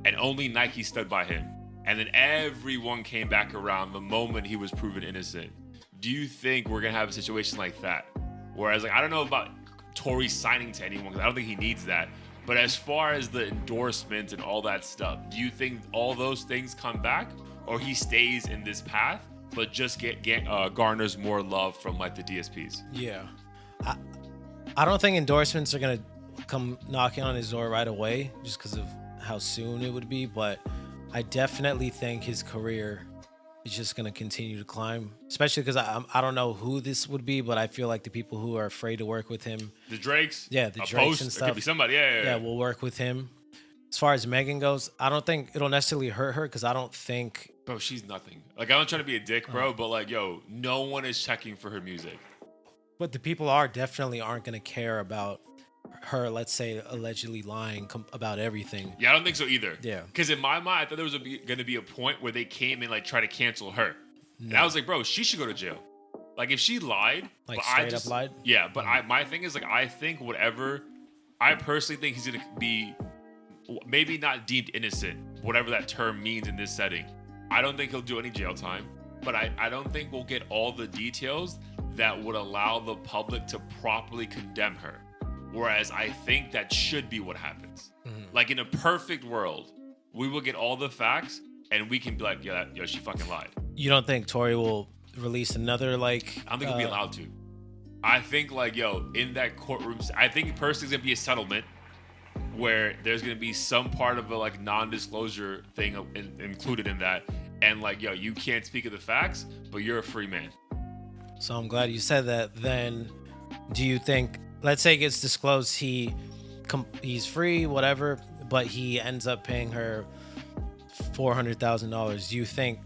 Speaker 2: and only Nike stood by him, and then everyone came back around the moment he was proven innocent. Do you think we're gonna have a situation like that? Whereas, like, I don't know about Tory signing to anyone, because I don't think he needs that. But as far as the endorsements and all that stuff, do you think all those things come back, or he stays in this path, but just garners more love from like the DSPs?
Speaker 1: Yeah, I don't think endorsements are gonna come knocking on his door right away, just because of how soon it would be. But I definitely think his career is just gonna continue to climb, especially because I don't know who this would be, but I feel like the people who are afraid to work with him,
Speaker 2: the Drakes,
Speaker 1: the Drakes and stuff,
Speaker 2: it could be somebody, yeah,
Speaker 1: will work with him. As far as Megan goes, I don't think it'll necessarily hurt her, because I don't think,
Speaker 2: bro, she's nothing. Like, I'm not trying to be a dick, bro, but like, yo, no one is checking for her music.
Speaker 1: but the people definitely aren't gonna care about her, let's say, allegedly lying about everything.
Speaker 2: Yeah, I don't think so either.
Speaker 1: Yeah.
Speaker 2: Because in my mind, I thought there was going to be a point where they came and like try to cancel her. No. And I was like, bro, she should go to jail. Like, if she lied,
Speaker 1: like
Speaker 2: but
Speaker 1: straight up lied.
Speaker 2: Yeah, but my thing is, like, I think whatever, I personally think he's going to be maybe not deemed innocent, whatever that term means in this setting. I don't think he'll do any jail time, but I don't think we'll get all the details that would allow the public to properly condemn her. Whereas I think that should be what happens. Mm-hmm. Like, in a perfect world, we will get all the facts and we can be like, yo, she fucking lied.
Speaker 1: You don't think Tory will release another, like...
Speaker 2: I don't think he'll be allowed to. I think, like, yo, in that courtroom, I think personally it's going to be a settlement where there's going to be some part of a, like, non-disclosure thing included in that. And, like, yo, you can't speak of the facts, but you're a free man.
Speaker 1: So I'm glad you said that. Then do you think... Let's say it gets disclosed, he's free, whatever, but he ends up paying her $400,000. Do you think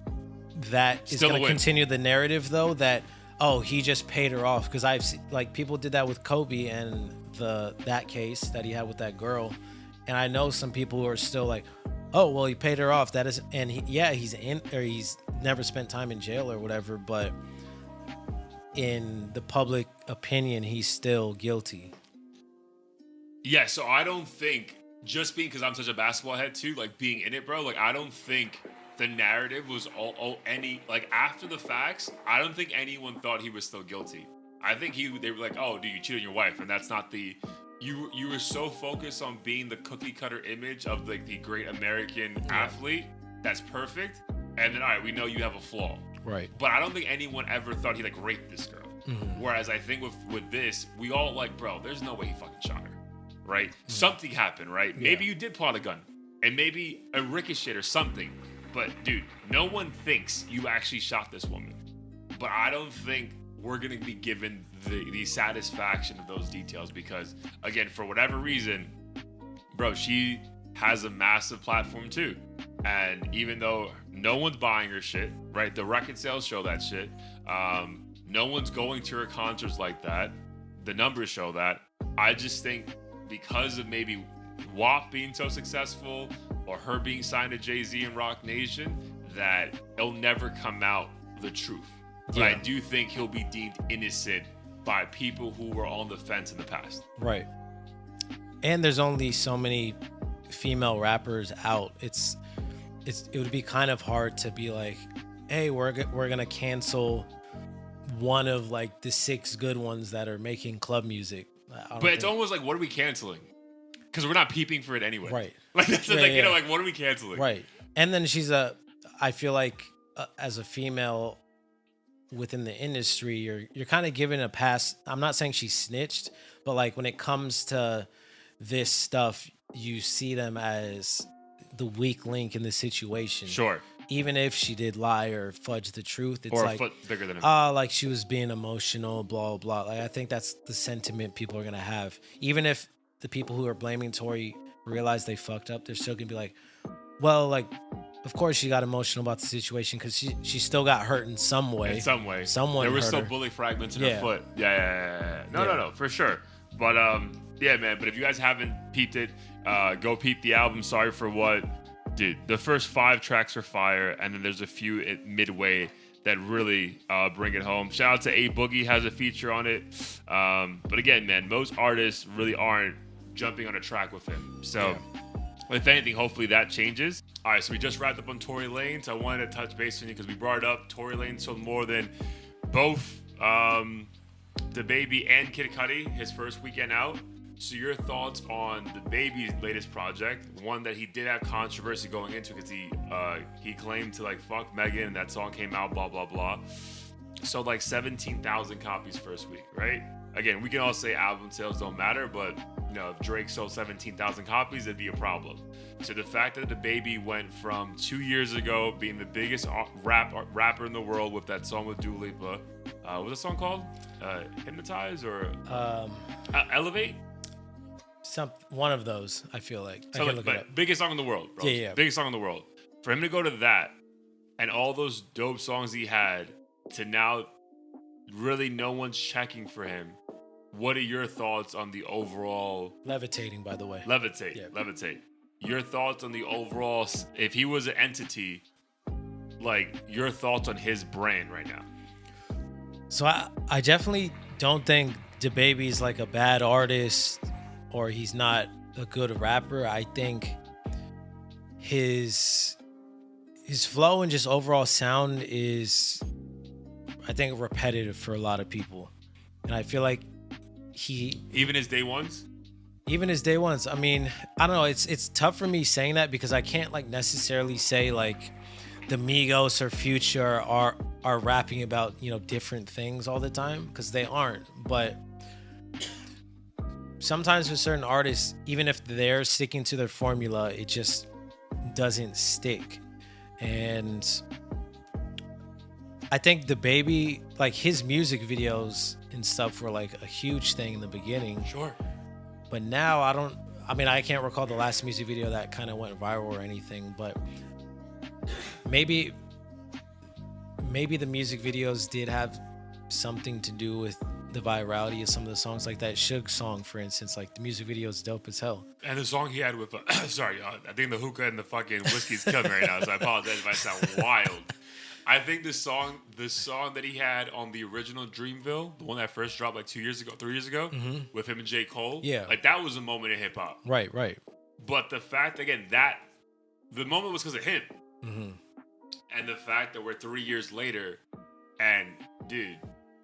Speaker 1: that is going to continue the narrative, though, that, oh, he just paid her off? Because I've seen, like, people did that with Kobe and that case that he had with that girl, and I know some people who are still like, oh, well, he paid her off. That is, and he's never spent time in jail or whatever, but in the public opinion, he's still guilty.
Speaker 2: Yeah, so I don't think, just being, because I'm such a basketball head too, like being in it, bro, like I don't think the narrative was like after the facts, I don't think anyone thought he was still guilty. I think they were like, oh, dude, you cheated on your wife, and that's not you were so focused on being the cookie cutter image of like the great American athlete that's perfect, and then all right, we know you have a flaw.
Speaker 1: Right.
Speaker 2: But I don't think anyone ever thought he like raped this girl. Mm-hmm. Whereas I think with this, we all like, bro, there's no way he fucking shot her. Right? Mm-hmm. Something happened, right? Yeah. Maybe you did pull out a gun. And maybe a ricochet or something. But dude, no one thinks you actually shot this woman. But I don't think we're gonna be given the satisfaction of those details because, again, for whatever reason, bro, she has a massive platform too. And even though no one's buying her shit, right? The record sales show that shit. No one's going to her concerts like that. The numbers show that. I just think because of maybe WAP being so successful or her being signed to Jay-Z and Rock Nation, that it'll never come out the truth. But I do think he'll be deemed innocent by people who were on the fence in the past.
Speaker 1: Right. And there's only so many female rappers out. It would be kind of hard to be like, hey, we're gonna cancel one of like the 6 good ones that are making club music.
Speaker 2: But it's almost like, what are we canceling? Because we're not peeping for it anyway.
Speaker 1: Right.
Speaker 2: Like that's you know, like what are we canceling?
Speaker 1: Right. And then I feel like as a female within the industry, you're kind of given a pass. I'm not saying she snitched, but like when it comes to this stuff, you see them as the weak link in the situation.
Speaker 2: Sure.
Speaker 1: even if she did lie or fudge the truth, it's
Speaker 2: Or a
Speaker 1: like,
Speaker 2: foot bigger than him.
Speaker 1: like she was being emotional, blah blah. Like I think that's the sentiment people are gonna have. Even if the people who are blaming Tory realize they fucked up, they're still gonna be like, well, like, of course she got emotional about the situation because she still got hurt in some way.
Speaker 2: In some way.
Speaker 1: Someone
Speaker 2: there were
Speaker 1: hurt
Speaker 2: still
Speaker 1: her.
Speaker 2: bullet fragments in
Speaker 1: Yeah.
Speaker 2: her foot. Yeah. No, for sure. But yeah, man. But if you guys haven't peeped it, go peep the album. Sorry for what, dude. The first 5 tracks are fire, and then there's a few at midway that really bring it home. Shout out to A Boogie, has a feature on it. But again, man, most artists really aren't jumping on a track with him. So. Yeah. If anything, hopefully that changes. All right, so we just wrapped up on Tory Lanez. I wanted to touch base on you because we brought it up. Tory Lanez sold more than both DaBaby and Kid Cudi his first weekend out. So your thoughts on DaBaby's latest project, one that he did have controversy going into because he claimed to like fuck Megan and that song came out, blah blah blah. Sold like 17,000 copies first week, right? Again, we can all say album sales don't matter, but you know, if Drake sold 17,000 copies, it'd be a problem. So the fact that DaBaby went from 2 years ago being the biggest rapper in the world with that song with Dua Lipa, what's the song called? Hypnotize or Elevate?
Speaker 1: One of those, I feel like.
Speaker 2: So
Speaker 1: I can look it up.
Speaker 2: Biggest song in the world, bro.
Speaker 1: Yeah.
Speaker 2: Biggest song in the world. For him to go to that and all those dope songs he had to now really no one's checking for him. What are your thoughts on the overall...
Speaker 1: Levitating, by the way.
Speaker 2: Levitate. Your thoughts on the overall... If he was an entity, like, your thoughts on his brand right now.
Speaker 1: So I definitely don't think DaBaby's like a bad artist or he's not a good rapper. I think his flow and just overall sound is, I think, repetitive for a lot of people. And I feel like
Speaker 2: even his day ones,
Speaker 1: I mean, I don't know, it's tough for me saying that because I can't like necessarily say like the Migos or Future are rapping about, you know, different things all the time, because they aren't. But sometimes with certain artists, even if they're sticking to their formula, it just doesn't stick. And I think DaBaby, like his music videos and stuff were like a huge thing in the beginning.
Speaker 2: Sure.
Speaker 1: But now I can't recall the last music video that kind of went viral or anything, but maybe the music videos did have something to do with the virality of some of the songs, like that Suge song, for instance. Like the music video is dope as hell.
Speaker 2: And the song he had with, sorry, I think the hookah and the fucking whiskey's coming right now, so I apologize if I sound wild. I think the song that he had on the original Dreamville, the one that first dropped like 3 years ago, with him and J. Cole,
Speaker 1: yeah,
Speaker 2: like that was a moment in hip hop.
Speaker 1: Right.
Speaker 2: But the fact, again, that the moment was because of him.
Speaker 1: Mm-hmm.
Speaker 2: And the fact that we're 3 years later, and dude,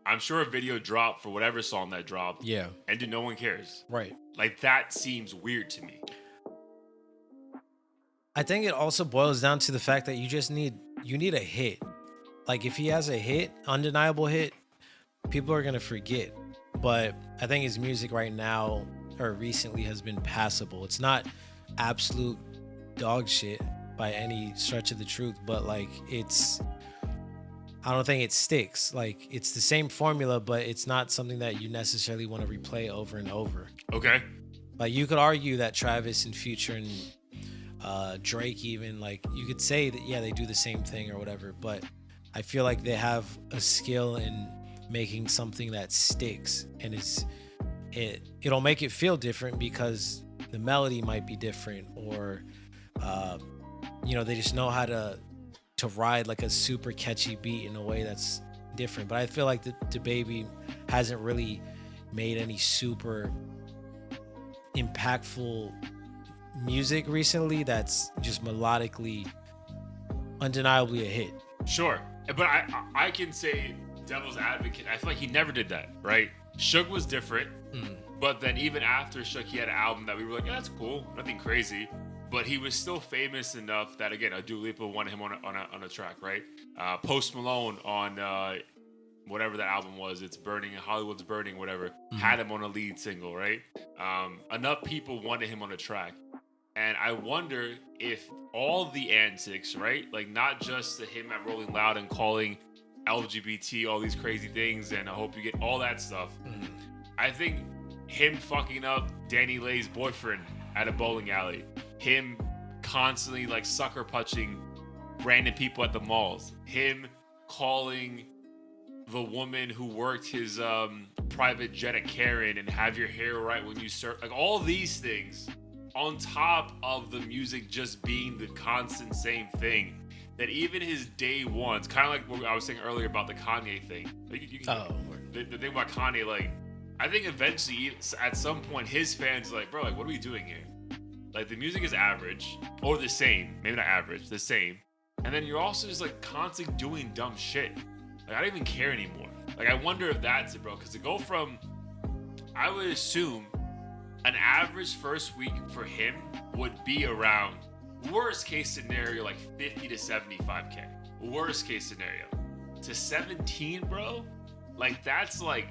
Speaker 2: I'm sure a video dropped for whatever song that dropped.
Speaker 1: Yeah.
Speaker 2: And dude, no one cares.
Speaker 1: Right.
Speaker 2: Like that seems weird to me.
Speaker 1: I think it also boils down to the fact that you need a hit. Like if he has a hit, undeniable hit, people are gonna forget. But I think his music right now or recently has been passable. It's not absolute dog shit by any stretch of the truth, but like I don't think it sticks. Like it's the same formula, but it's not something that you necessarily want to replay over and over.
Speaker 2: Okay.
Speaker 1: Like you could argue that Travis and Future and Drake even, like you could say that, yeah, they do the same thing or whatever, but I feel like they have a skill in making something that sticks, and it'll make it feel different because the melody might be different, or they just know how to ride like a super catchy beat in a way that's different. But I feel like the DaBaby hasn't really made any super impactful music recently that's just melodically undeniably a hit.
Speaker 2: Sure, but I can say devil's advocate, I feel like he never did that, right? Suge was different, but then even after Suge, he had an album that we were like, yeah, that's cool, nothing crazy, but he was still famous enough that, again, Dua Lipa wanted him on a track, right? Post Malone on whatever that album was, It's Burning, Hollywood's Burning, whatever, had him on a lead single, right? Enough people wanted him on a track. And I wonder if all the antics, right? Like not just the him at Rolling Loud and calling LGBT all these crazy things, and I hope you get all that stuff. I think him fucking up Danny Lay's boyfriend at a bowling alley, him constantly like sucker punching random people at the malls, him calling the woman who worked his private jet a Karen and have your hair right when you surf, like all these things on top of the music just being the constant same thing, that even his day ones, kind of like what I was saying earlier about the Kanye thing. Like the thing about Kanye, like I think eventually at some point his fans are like, bro, like what are we doing here? Like the music is average or the same, maybe not average, the same. And then you're also just like constantly doing dumb shit. Like I don't even care anymore. Like I wonder if that's it, bro. Because to go from, I would assume an average first week for him would be around, worst case scenario, like 50 to 75K. Worst case scenario. To 17, bro? Like that's like,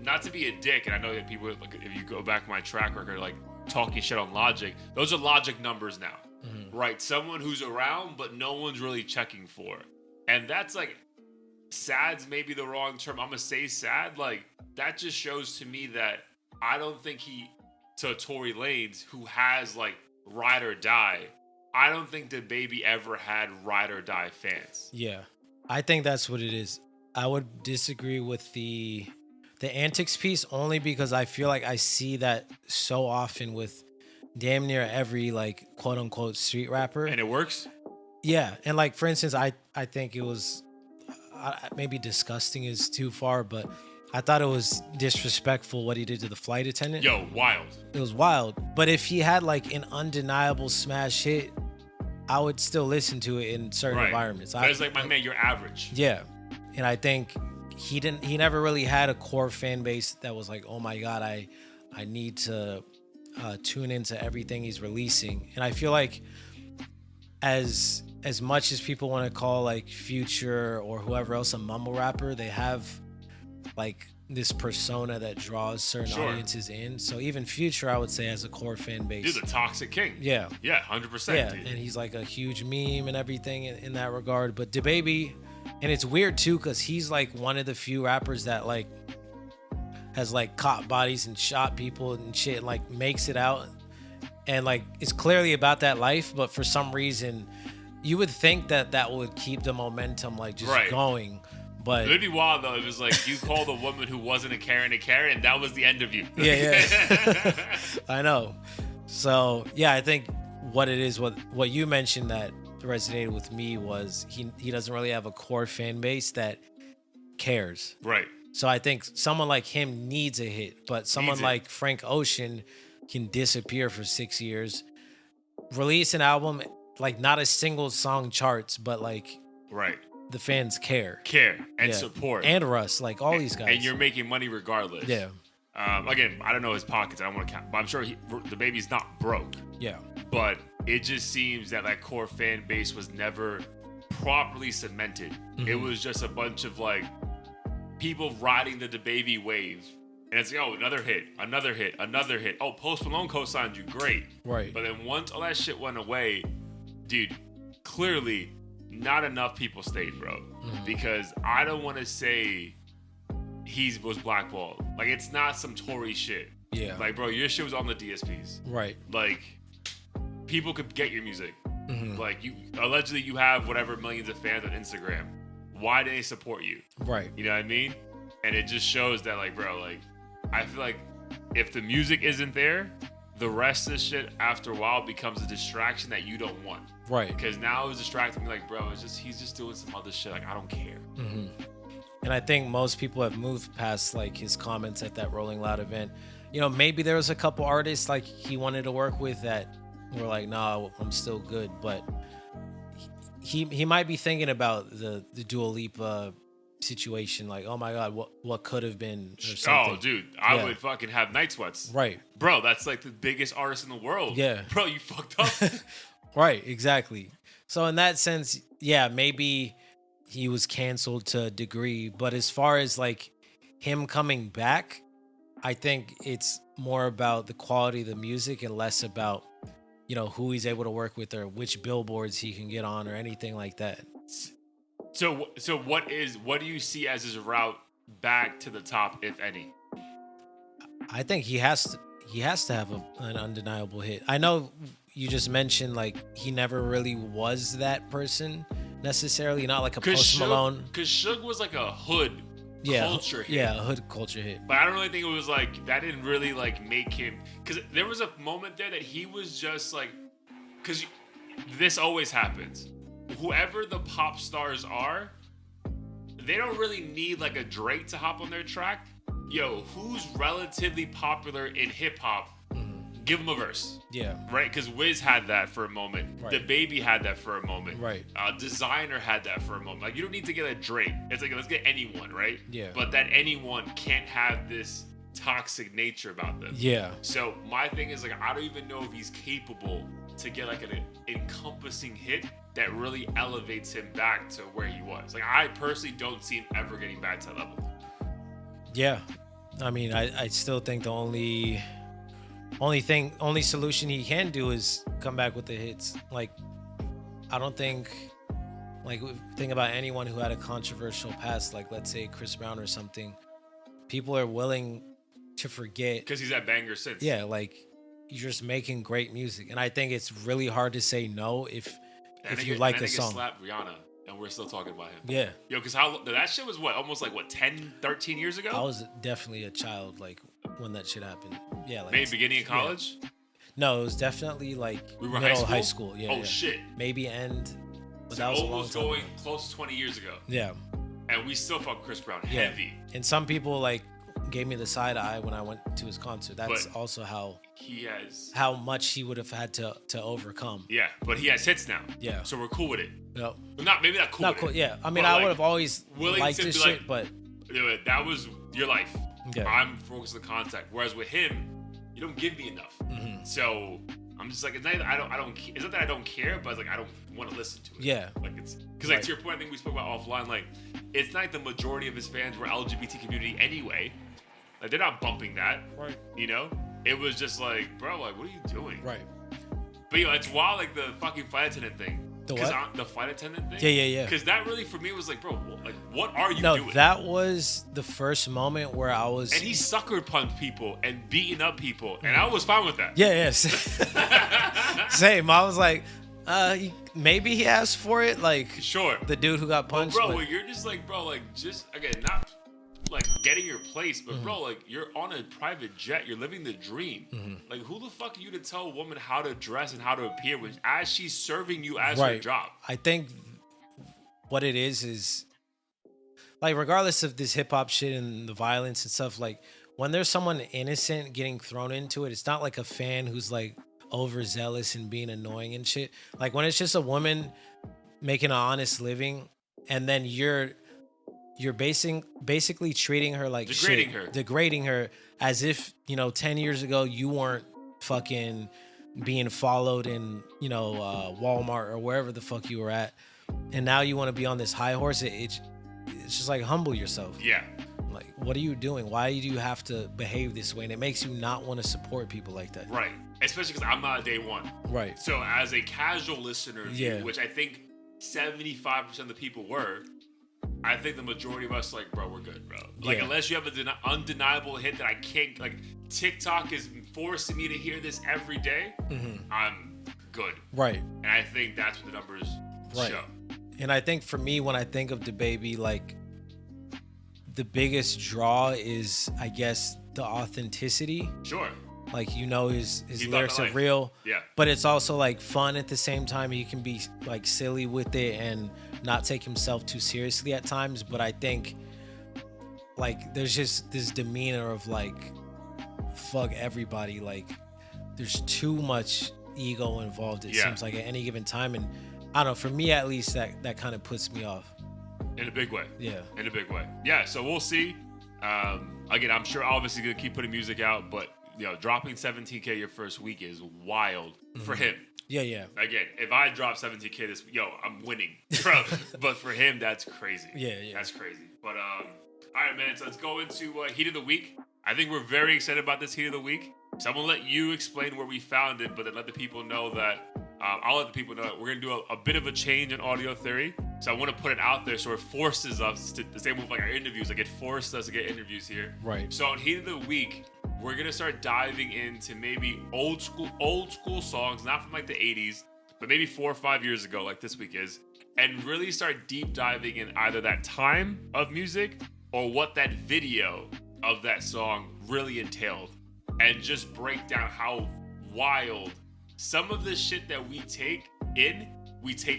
Speaker 2: not to be a dick, and I know that people, like, if you go back my track record, like talking shit on Logic, those are Logic numbers now. Right? Someone who's around, but no one's really checking for. And that's like, sad's maybe the wrong term. I'm gonna say sad. Like that just shows to me that I don't think to Tory Lanez, who has like ride or die, I don't think DaBaby ever had ride or die fans.
Speaker 1: Yeah, I think that's what it is. I would disagree with the antics piece only because I feel like I see that so often with damn near every like quote unquote street rapper,
Speaker 2: and it works.
Speaker 1: Yeah, and like for instance, I think it was maybe disgusting is too far, but I thought it was disrespectful what he did to the flight attendant.
Speaker 2: Yo, wild.
Speaker 1: It was wild. But if he had like an undeniable smash hit, I would still listen to it in certain environments.
Speaker 2: But it's like, my man, you're average.
Speaker 1: Yeah. And I think he never really had a core fan base that was like, oh my God, I need to tune into everything he's releasing. And I feel like as much as people want to call like Future or whoever else a mumble rapper, they have like this persona that draws certain audiences in. So even Future, I would say, has a core fan base.
Speaker 2: Dude, the Toxic King.
Speaker 1: Yeah.
Speaker 2: Yeah, 100%.
Speaker 1: Yeah,
Speaker 2: dude.
Speaker 1: and he's like a huge meme and everything in that regard. But DaBaby, and it's weird too, because he's like one of the few rappers that like has like caught bodies and shot people and shit, and like makes it out. And like it's clearly about that life, but for some reason, you would think that would keep the momentum like just going. But
Speaker 2: it'd be wild though. It was like you called a woman who wasn't a Karen, and that was the end of you.
Speaker 1: Yeah. I know. So yeah, I think what it is, what you mentioned that resonated with me was he doesn't really have a core fan base that cares.
Speaker 2: Right.
Speaker 1: So I think someone like him needs a hit, but someone like Frank Ocean can disappear for 6 years, release an album, like not a single song charts, but like the fans care
Speaker 2: and support,
Speaker 1: and Russ, like all these guys,
Speaker 2: and you're making money regardless.
Speaker 1: Yeah.
Speaker 2: Again, I don't know his pockets. I don't want to count, but I'm sure DaBaby's not broke.
Speaker 1: Yeah.
Speaker 2: But it just seems that core fan base was never properly cemented.
Speaker 1: Mm-hmm.
Speaker 2: It was just a bunch of like people riding the DaBaby wave. And it's like, oh, another hit. Oh, Post Malone co-signed you. Great.
Speaker 1: Right.
Speaker 2: But then once all that shit went away, dude, clearly not enough people stayed, bro. Mm-hmm. Because I don't want to say he was blackballed. Like, it's not some Tory shit.
Speaker 1: Yeah.
Speaker 2: Like, bro, your shit was on the DSPs.
Speaker 1: Right.
Speaker 2: Like, people could get your music.
Speaker 1: Mm-hmm.
Speaker 2: Like, allegedly you have whatever millions of fans on Instagram. Why did they support you?
Speaker 1: Right.
Speaker 2: You know what I mean? And it just shows that, like, bro, like, I feel like if the music isn't there, the rest of this shit after a while becomes a distraction that you don't want.
Speaker 1: Right.
Speaker 2: Because now it's distracting me, like, bro, he's just doing some other shit. Like, I don't care.
Speaker 1: Mm-hmm. And I think most people have moved past like his comments at that Rolling Loud event. You know, maybe there was a couple artists like he wanted to work with that were like, nah, I'm still good. But he might be thinking about the Dua Lipa situation, like, oh my God, what could have been or something.
Speaker 2: Oh, dude, I would fucking have night sweats.
Speaker 1: Right.
Speaker 2: Bro, that's like the biggest artist in the world.
Speaker 1: Yeah.
Speaker 2: Bro, you fucked up.
Speaker 1: Right, exactly. So in that sense, yeah, maybe he was canceled to a degree, but as far as like him coming back, I think it's more about the quality of the music and less about who he's able to work with or which billboards he can get on or anything like that.
Speaker 2: So what do you see as his route back to the top, if any?
Speaker 1: I think he has to have an undeniable hit. I know you just mentioned like he never really was that person necessarily, not like a Post Malone.
Speaker 2: Because Suge was like a hood culture hit.
Speaker 1: Yeah, a hood culture hit.
Speaker 2: But I don't really think it was like that. Didn't really like make him, because there was a moment there that he was just like, because this always happens. Whoever the pop stars are, they don't really need like a Drake to hop on their track. Yo, who's relatively popular in hip hop? Give him a verse.
Speaker 1: Yeah.
Speaker 2: Right? Because Wiz had that for a moment.
Speaker 1: Right.
Speaker 2: DaBaby had that for a moment.
Speaker 1: Right.
Speaker 2: Designer had that for a moment. Like, you don't need to get a Drake. It's like, let's get anyone, right?
Speaker 1: Yeah.
Speaker 2: But that anyone can't have this toxic nature about them.
Speaker 1: Yeah.
Speaker 2: So my thing is, like, I don't even know if he's capable to get like an encompassing hit that really elevates him back to where he was. Like, I personally don't see him ever getting back to that level.
Speaker 1: Yeah. I mean, I still think the only solution he can do is come back with the hits. Like, I don't think, like, think about anyone who had a controversial past, like let's say Chris Brown or something. People are willing to forget
Speaker 2: because he's had bangers since.
Speaker 1: Yeah, like, you're just making great music, and I think it's really hard to say no if you like a song.
Speaker 2: Slap Rihanna, and we're still talking about him.
Speaker 1: Yeah.
Speaker 2: Yo, because that shit was almost 10, 13 years ago?
Speaker 1: I was definitely a child, like, when that shit happened. Yeah, like
Speaker 2: maybe beginning of college?
Speaker 1: Yeah. No, it was definitely like
Speaker 2: we were
Speaker 1: middle high school. Yeah.
Speaker 2: Oh shit.
Speaker 1: Maybe end. But
Speaker 2: so
Speaker 1: that was
Speaker 2: almost
Speaker 1: a long
Speaker 2: going
Speaker 1: time ago.
Speaker 2: Close to 20 years ago.
Speaker 1: Yeah.
Speaker 2: And we still fuck Chris Brown heavy.
Speaker 1: And some people like gave me the side eye when I went to his concert. That's also how much he would have had to overcome.
Speaker 2: Yeah, but he has hits now.
Speaker 1: Yeah.
Speaker 2: So we're cool with it.
Speaker 1: Yep.
Speaker 2: Maybe not cool.
Speaker 1: Not
Speaker 2: with
Speaker 1: cool.
Speaker 2: It,
Speaker 1: yeah. I mean, I would have always liked this shit, but
Speaker 2: that was your life.
Speaker 1: Yeah.
Speaker 2: I'm focused on contact. Whereas with him, you don't give me enough.
Speaker 1: Mm-hmm.
Speaker 2: So I'm just like, it's not that I don't. It's not that I don't care, but it's like I don't want to listen to it.
Speaker 1: Yeah.
Speaker 2: Like it's because like to your point, I think we spoke about offline. Like it's not like the majority of his fans were LGBT community anyway. Like they're not bumping that.
Speaker 1: Right.
Speaker 2: You know, it was just like, bro, like what are you doing?
Speaker 1: Right.
Speaker 2: But it's wild, like the fucking flight attendant thing.
Speaker 1: The what?
Speaker 2: The flight attendant thing.
Speaker 1: Yeah.
Speaker 2: Because that really for me was like, bro, like what are you
Speaker 1: doing?
Speaker 2: No,
Speaker 1: that was the first moment where I was.
Speaker 2: And he sucker punched people and beating up people, and I was fine with that.
Speaker 1: Yeah. Yes. Same. I was like, maybe he asked for it. Like,
Speaker 2: sure.
Speaker 1: The dude who got punched.
Speaker 2: Bro, you're just like, bro, like just again, not like getting your place, but bro, like you're on a private jet, you're living the dream. Like who the fuck are you to tell a woman how to dress and how to appear when as she's serving you as her job?
Speaker 1: I think what it is like, regardless of this hip hop shit and the violence and stuff, like when there's someone innocent getting thrown into it, it's not like a fan who's like overzealous and being annoying and shit. Like when it's just a woman making an honest living and then you're basically treating her like degrading her as if 10 years ago you weren't fucking being followed in Walmart or wherever the fuck you were at, and now you want to be on this high horse. It's just like, humble yourself.
Speaker 2: Yeah.
Speaker 1: Like, what are you doing? Why do you have to behave this way? And it makes you not want to support people like that.
Speaker 2: Right. Especially because I'm not a day one.
Speaker 1: Right.
Speaker 2: So as a casual listener, which I think 75% of the people were, I think the majority of us like, bro, we're good, bro. Like, unless you have an undeniable hit that I can't, like, TikTok is forcing me to hear this every day, I'm good.
Speaker 1: Right.
Speaker 2: And I think that's what the numbers show.
Speaker 1: And I think for me, when I think of DaBaby, like, the biggest draw is, I guess, the authenticity.
Speaker 2: Sure.
Speaker 1: Like, his lyrics are real.
Speaker 2: Yeah.
Speaker 1: But it's also, like, fun at the same time. He can be, like, silly with it and not take himself too seriously at times. But I think, like, there's just this demeanor of, like, fuck everybody. Like, there's too much ego involved, it seems like, at any given time. And I don't know, for me at least, that kind of puts me off.
Speaker 2: In a big way.
Speaker 1: Yeah.
Speaker 2: In a big way. Yeah, so we'll see. Again, I'm sure obviously going to keep putting music out, but dropping 17K your first week is wild for him.
Speaker 1: Yeah.
Speaker 2: Again, if I drop 17K I'm winning, bro. But for him, that's crazy.
Speaker 1: Yeah.
Speaker 2: That's crazy. But all right, man. So let's go into Heat of the Week. I think we're very excited about this Heat of the Week. So I'm gonna let you explain where we found it, but then let the people know that I'll let the people know that we're gonna do a bit of a change in audio theory. So I want to put it out there so it forces us to the same with like our interviews. Like it forced us to get interviews here.
Speaker 1: Right.
Speaker 2: So on Heat of the Week, we're gonna start diving into maybe old school songs, not from like the 80s, but maybe 4 or 5 years ago, like this week is, and really start deep diving in either that time of music or what that video of that song really entailed, and just break down how wild some of the shit that we take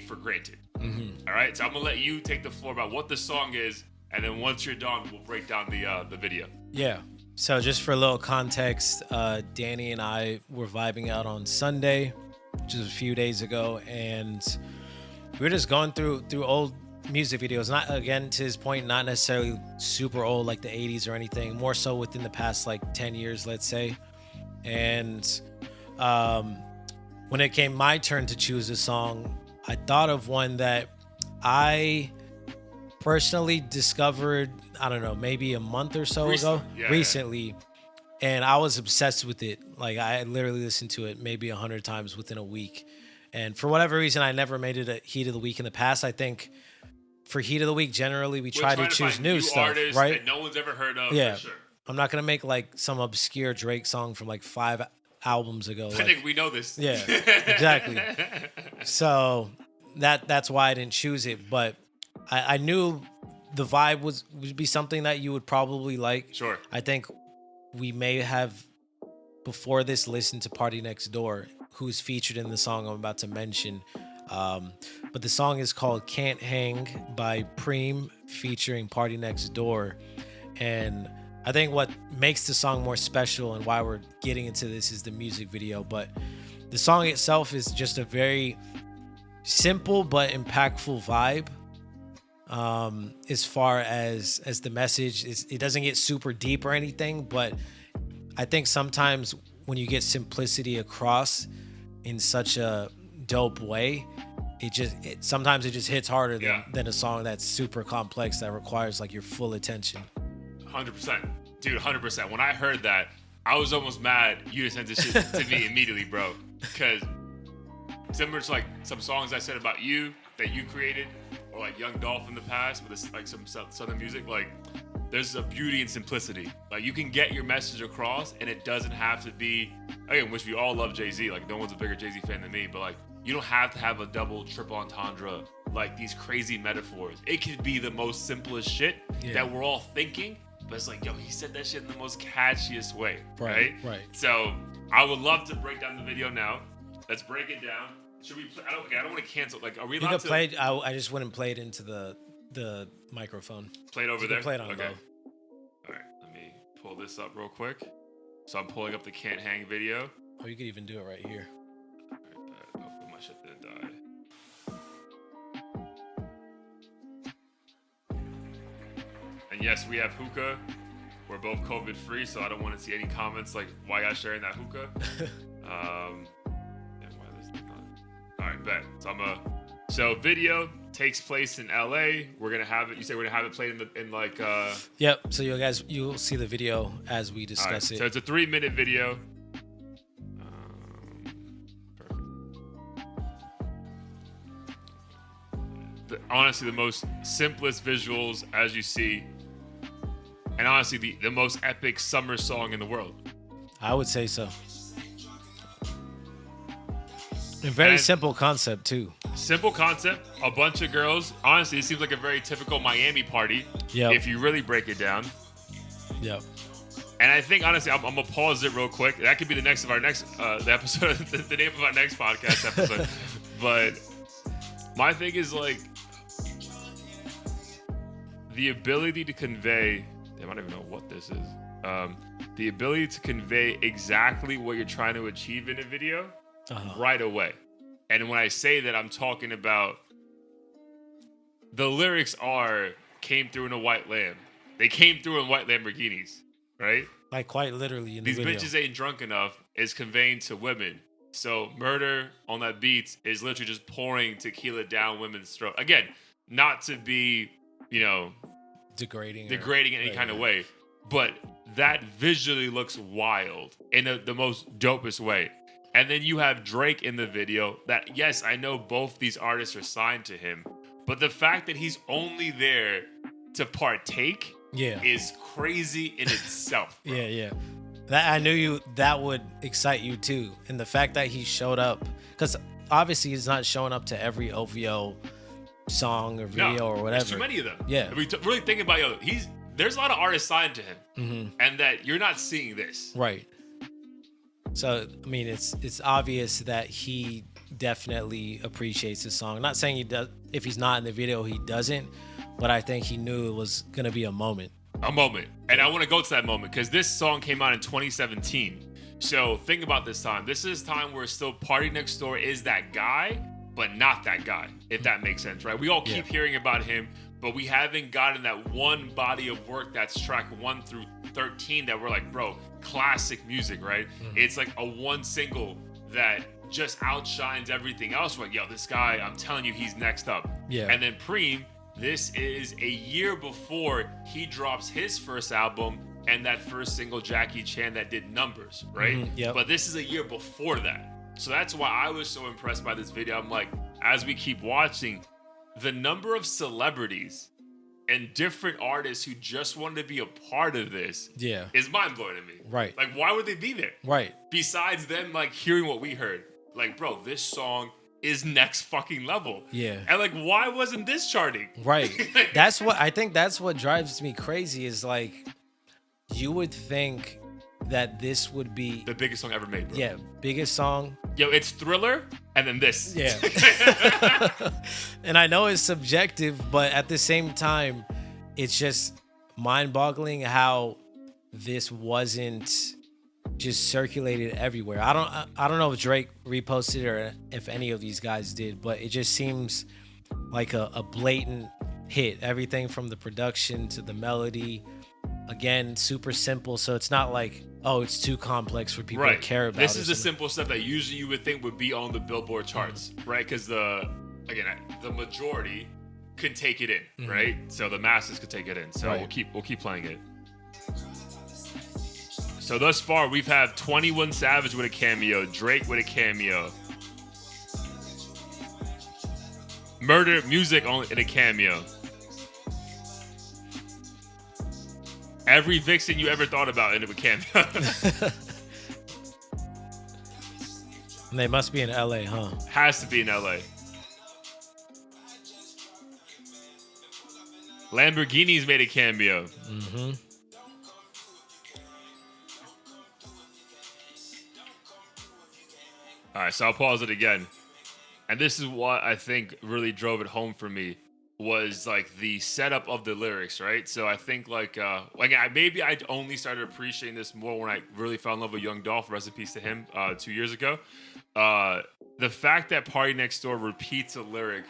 Speaker 2: for granted. All right, so I'm gonna let you take the floor about what the song is, and then once you're done, we'll break down the video.
Speaker 1: Yeah. So just for a little context, Danny and I were vibing out on Sunday, which is a few days ago, and we were just going through old music videos. Not, again, to his point, not necessarily super old like the 80s or anything, more so within the past like 10 years, let's say. And when it came my turn to choose a song, I thought of one that I personally discovered, I don't know, maybe a month or so ago, recently. And I was obsessed with it. Like I literally listened to it maybe 100 times within a week. And for whatever reason, I never made it a Heat of the Week in the past. I think for Heat of the Week, generally we try to choose new stuff, right?
Speaker 2: That no one's ever heard of.
Speaker 1: Yeah.
Speaker 2: For sure.
Speaker 1: I'm not going to make like some obscure Drake song from like 5 albums ago.
Speaker 2: I think we know this.
Speaker 1: Yeah, exactly. So that's why I didn't choose it. But I knew the vibe would be something that you would probably like.
Speaker 2: Sure.
Speaker 1: I think we may have, before this, listened to Party Next Door, who's featured in the song I'm about to mention. But the song is called Can't Hang by Preem featuring Party Next Door. And I think what makes the song more special and why we're getting into this is the music video. But the song itself is just a very simple but impactful vibe. As far as the message, it doesn't get super deep or anything, but I think sometimes when you get simplicity across in such a dope way, sometimes it just hits harder than a song that's super complex that requires like your full attention.
Speaker 2: 100%, dude. 100%. When I heard that, I was almost mad you just sent this shit to me immediately, bro. Because similar to like some songs I said about you that you created, or like Young Dolph in the past, with this, like some southern music, like there's a beauty in simplicity. Like you can get your message across, and it doesn't have to be. Again, which we all love Jay-Z. Like no one's a bigger Jay-Z fan than me, but like you don't have to have a double, triple entendre, like these crazy metaphors. It could be the most simplest shit that we're all thinking, but it's like, yo, he said that shit in the most catchiest way, right?
Speaker 1: Right.
Speaker 2: So I would love to break down the video now. Let's break it down. Should we play? I don't want to cancel. Like, are we allowed
Speaker 1: you
Speaker 2: to
Speaker 1: play it? I just wouldn't play it into the microphone.
Speaker 2: Play it over there?
Speaker 1: Play it on
Speaker 2: okay.
Speaker 1: low.
Speaker 2: All right, let me pull this up real quick. So I'm pulling up the Can't Hang video.
Speaker 1: Or you could even do it right here.
Speaker 2: All right, hopefully my shit didn't die. And yes, we have hookah. We're both COVID free, so I don't want to see any comments like, why y'all sharing that hookah? All right, bet. So video takes place in LA. We're gonna have it. You say we're gonna have it played in like.
Speaker 1: Yep. So you'll see the video as we discuss it.
Speaker 2: So it's a 3-minute video. Perfect. Honestly, the most simplest visuals, as you see, and honestly, the most epic summer song in the world.
Speaker 1: I would say so. A very simple concept, too.
Speaker 2: Simple concept. A bunch of girls. Honestly, it seems like a very typical Miami party.
Speaker 1: Yep.
Speaker 2: If you really break it down.
Speaker 1: Yep.
Speaker 2: And I think, honestly, I'm going to pause it real quick. That could be the next of our next the episode, the name of our next podcast episode. But my thing is, like, the ability to convey, damn, I don't even know what this is. The ability to convey exactly what you're trying to achieve in a video. Right away. And when I say that, I'm talking about the lyrics came through in a white lamb. They came through in white Lamborghinis, right?
Speaker 1: Like quite literally in the
Speaker 2: video. These bitches ain't drunk enough is conveying to women. So murder on that beat is literally just pouring tequila down women's throat. Again, not to be, degrading in any kind of way. but that visually looks wild in the most dopest way. And then you have Drake in the video that, yes, I know both these artists are signed to him, but the fact that he's only there to partake is crazy in itself, bro.
Speaker 1: Yeah. That I knew that would excite you too. And the fact that he showed up, because obviously he's not showing up to every OVO song or video or whatever.
Speaker 2: There's too many of them.
Speaker 1: Yeah.
Speaker 2: If we really think about there's a lot of artists signed to him, and that you're not seeing this.
Speaker 1: Right. So I mean, it's obvious that he definitely appreciates the song. Not saying he does. If he's not in the video, he doesn't. But I think he knew it was gonna be a moment.
Speaker 2: A moment. And I want to go to that moment because this song came out in 2017. So think about this time. This is time where still Party Next Door is that guy, but not that guy, if that makes sense, right? We all keep hearing about him, but we haven't gotten that one body of work that's track 1 through 13 that we're like, bro, classic music, right? It's like a one single that just outshines everything else. We're like, yo, this guy, I'm telling you, he's next up.
Speaker 1: Yeah.
Speaker 2: And then Preem, this is a year before he drops his first album and that first single, Jackie Chan, that did numbers, right?
Speaker 1: Yep.
Speaker 2: But this is a year before that. So that's why I was so impressed by this video. I'm like, as we keep watching, the number of celebrities and different artists who just wanted to be a part of this is mind-blowing to me.
Speaker 1: Right.
Speaker 2: Like, why would they be there?
Speaker 1: Right.
Speaker 2: Besides them, like, hearing what we heard. Like, bro, this song is next fucking level.
Speaker 1: Yeah.
Speaker 2: And like, why wasn't this charting?
Speaker 1: Right. That's what drives me crazy is like, you would think that this would be
Speaker 2: the biggest song ever made, bro.
Speaker 1: Yeah, biggest song.
Speaker 2: Yo, it's Thriller and then this.
Speaker 1: Yeah. And I know it's subjective, but at the same time, it's just mind-boggling how this wasn't just circulated everywhere. I don't know if Drake reposted or if any of these guys did, but it just seems like a blatant hit. Everything from the production to the melody. Again, super simple, so it's not like, oh, it's too complex for people to care about.
Speaker 2: This is the simple stuff that usually you would think would be on the Billboard charts, right? Because the majority can take it in, right? So the masses could take it in. So we'll keep playing it. So thus far, we've had 21 Savage with a cameo, Drake with a cameo, Murder Music only in a cameo. Every vixen you ever thought about in a cameo.
Speaker 1: They must be in LA, huh?
Speaker 2: Has to be in LA. Lamborghini's made a cameo. All right, so I'll pause it again. And this is what I think really drove it home for me. Was like the setup of the lyrics, right? So I think maybe I only started appreciating this more when I really fell in love with Young Dolph. Rest in peace to him 2 years ago. The fact that Party Next Door repeats a lyric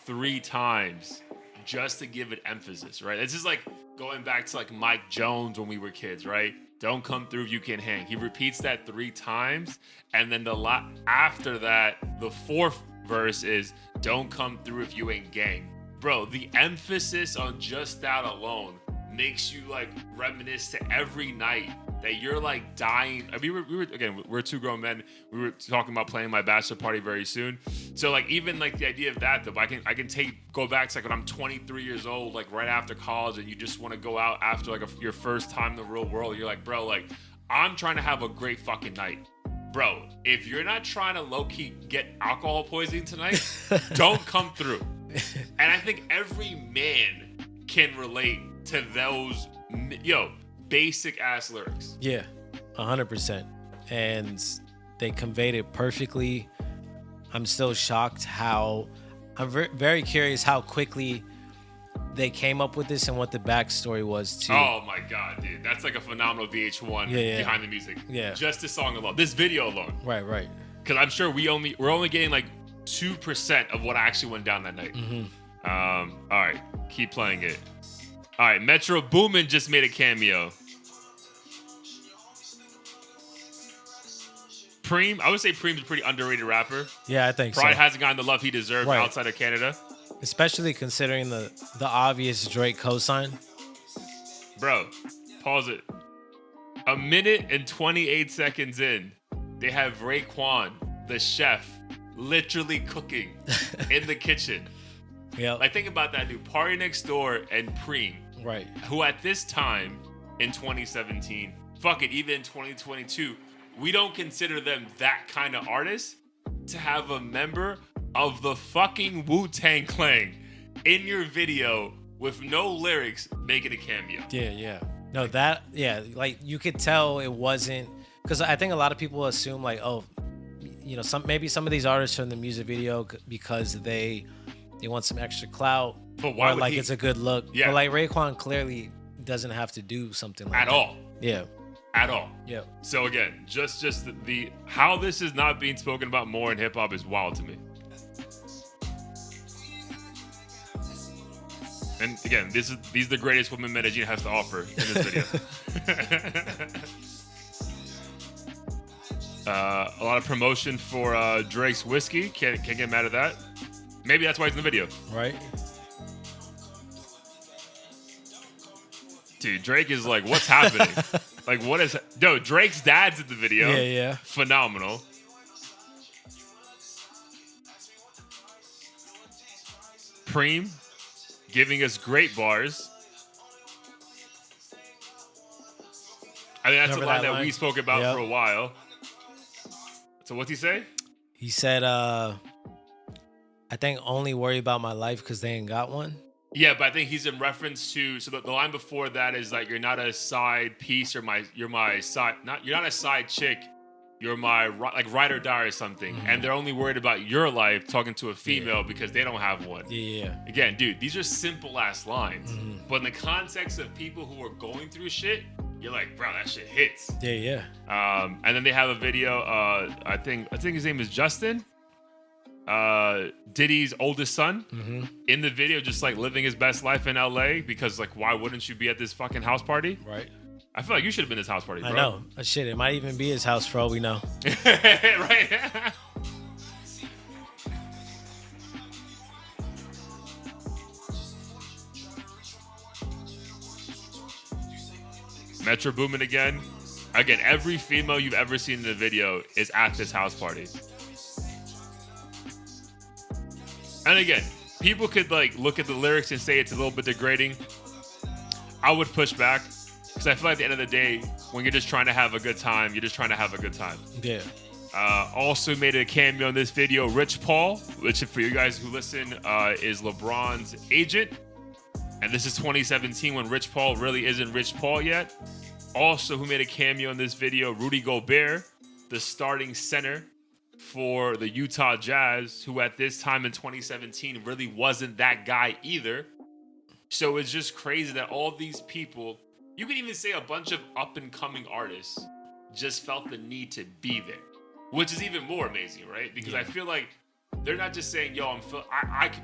Speaker 2: 3 times just to give it emphasis, right? This is like going back to like Mike Jones when we were kids, right? Don't come through if you can't hang. He repeats that 3 times, and then after that, the 4th verse is don't come through if you ain't gang. Bro, the emphasis on just that alone makes you like reminisce to every night that you're like dying. I mean, we're 2 grown men. We were talking about planning my bachelor party very soon. So like even like the idea of that though, I can go back to like when I'm 23 years old, like right after college, and you just want to go out after like your first time in the real world. You're like, bro, like I'm trying to have a great fucking night. Bro, if you're not trying to low-key get alcohol poisoning tonight, don't come through. And I think every man can relate to those, basic ass lyrics.
Speaker 1: Yeah, 100%. And they conveyed it perfectly. I'm still shocked I'm very curious how quickly they came up with this and what the backstory was too.
Speaker 2: Oh my God, dude. That's like a phenomenal VH1 behind the music.
Speaker 1: Yeah.
Speaker 2: Just this song alone. This video alone.
Speaker 1: Right.
Speaker 2: Because I'm sure we're only getting like 2% of what actually went down that night. All right, keep playing it. All right, Metro Boomin just made a cameo. Preem, I would say Preem's a pretty underrated rapper.
Speaker 1: Yeah, I think
Speaker 2: Probably
Speaker 1: so.
Speaker 2: hasn't gotten the love he deserved outside of Canada.
Speaker 1: Especially considering the obvious Drake cosign.
Speaker 2: Bro, Pause it. A minute and 28 seconds in, they have Raekwon, the chef, literally cooking in the kitchen.
Speaker 1: Yeah.
Speaker 2: Like, think about that, dude. Party Next Door and Preem.
Speaker 1: Right.
Speaker 2: Who at this time in 2017, fuck it, even in 2022, we don't consider them that kind of artist to have a member of the fucking Wu-Tang Clan in your video with no lyrics making a cameo.
Speaker 1: Yeah. No, that, yeah, like you could tell it wasn't, because I think a lot of people assume like, oh, you know, maybe some of these artists from the music video because they want some extra clout,
Speaker 2: but why
Speaker 1: or
Speaker 2: would
Speaker 1: like
Speaker 2: he?
Speaker 1: It's a good look.
Speaker 2: Yeah.
Speaker 1: But like Raekwon clearly doesn't have to do something like
Speaker 2: At
Speaker 1: that.
Speaker 2: all.
Speaker 1: Yeah.
Speaker 2: At all.
Speaker 1: Yeah.
Speaker 2: So again, just the how this is not being spoken about more in hip hop is wild to me. And again, these are the greatest women Medellin has to offer in this video. A lot of promotion for Drake's whiskey. Can't get mad at that. Maybe that's why he's in the video.
Speaker 1: Right.
Speaker 2: Dude, Drake is like, what's happening? Like, what is... No, Drake's dad's in the video.
Speaker 1: Yeah.
Speaker 2: Phenomenal. Preem giving us great bars. I think that's
Speaker 1: Remember
Speaker 2: a line
Speaker 1: that
Speaker 2: that we
Speaker 1: line?
Speaker 2: spoke about
Speaker 1: Yep.
Speaker 2: for a while. So what's he say?
Speaker 1: He said, I think only worry about my life because they ain't got one.
Speaker 2: Yeah, but I think he's in reference to, so the line before that is like, you're not a side piece, or you're my side, you're not a side chick, you're my like ride or die or something.
Speaker 1: Mm-hmm.
Speaker 2: And they're only worried about your life talking to a female because they don't have one.
Speaker 1: Yeah.
Speaker 2: Again, dude, these are simple ass lines.
Speaker 1: Mm-hmm.
Speaker 2: But in the context of people who are going through shit, you're like, bro, that shit hits.
Speaker 1: Yeah.
Speaker 2: And then they have a video, I think his name is Justin. Diddy's oldest son in the video, just like living his best life in LA, because like, why wouldn't you be at this fucking house party?
Speaker 1: Right.
Speaker 2: I feel like you should have been at this house party, bro.
Speaker 1: I know. Shit, it might even be his house for all we know.
Speaker 2: Right. Metro Boomin again. Again, every female you've ever seen in the video is at this house party. And again, people could like look at the lyrics and say it's a little bit degrading. I would push back, because I feel like at the end of the day, when you're just trying to have a good time, you're just trying to have a good time.
Speaker 1: Yeah.
Speaker 2: Also made a cameo in this video, Rich Paul, which for you guys who listen, is LeBron's agent. And this is 2017 when Rich Paul really isn't Rich Paul yet. Also, who made a cameo in this video, Rudy Gobert, the starting center for the Utah Jazz, who at this time in 2017 really wasn't that guy either. So it's just crazy that all these people, you could even say a bunch of up-and-coming artists, just felt the need to be there, which is even more amazing, right? Because I feel like they're not just saying, yo,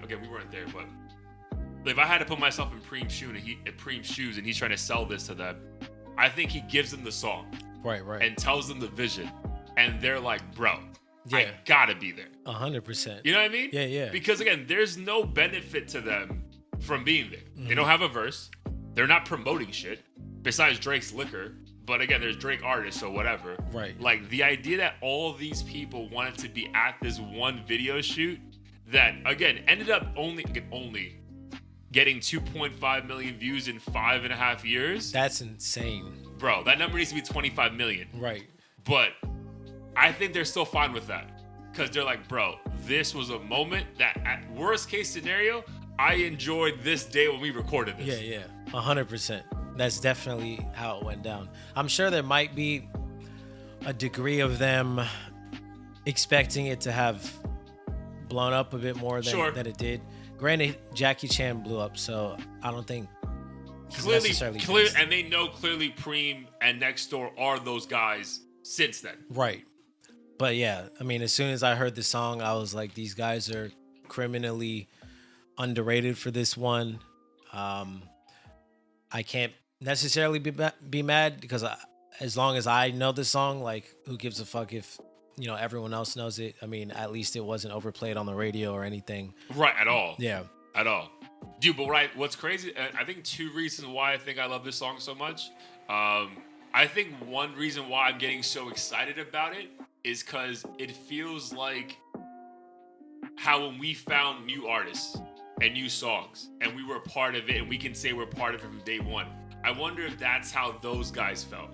Speaker 2: okay, we weren't there, but if I had to put myself in Preem's shoes and he's trying to sell this to them, I think he gives them the song.
Speaker 1: Right.
Speaker 2: And tells them the vision. And they're like, bro,
Speaker 1: Yeah.
Speaker 2: I gotta be there.
Speaker 1: 100%.
Speaker 2: You know what I mean?
Speaker 1: Yeah.
Speaker 2: Because again, there's no benefit to them from being there. They don't have a verse. They're not promoting shit besides Drake's liquor. But again, there's Drake artists, so whatever.
Speaker 1: Right.
Speaker 2: Like the idea that all these people wanted to be at this one video shoot that again ended up only getting 2.5 million views in 5.5 years.
Speaker 1: That's insane.
Speaker 2: Bro, that number needs to be 25 million.
Speaker 1: Right.
Speaker 2: But I think they're still fine with that. Because they're like, bro, this was a moment that at worst case scenario, I enjoyed this day when we recorded this.
Speaker 1: Yeah. 100%. That's definitely how it went down. I'm sure there might be a degree of them expecting it to have blown up a bit more than it did. Granted, Jackie Chan blew up, so I don't think he's necessarily
Speaker 2: clear, and they know clearly Preem and Next Door are those guys since then.
Speaker 1: Right. But yeah, I mean, as soon as I heard the song, I was like, these guys are criminally underrated for this one. I can't necessarily be mad because as long as I know the song, like, who gives a fuck if, you know, everyone else knows it? I mean, at least it wasn't overplayed on the radio or anything.
Speaker 2: Right, at all.
Speaker 1: Yeah.
Speaker 2: At all. Dude, but what's crazy, I think two reasons why I think I love this song so much I think one reason why I'm getting so excited about it is because it feels like how when we found new artists and new songs and we were a part of it and we can say we're part of it from day one. I wonder if that's how those guys felt.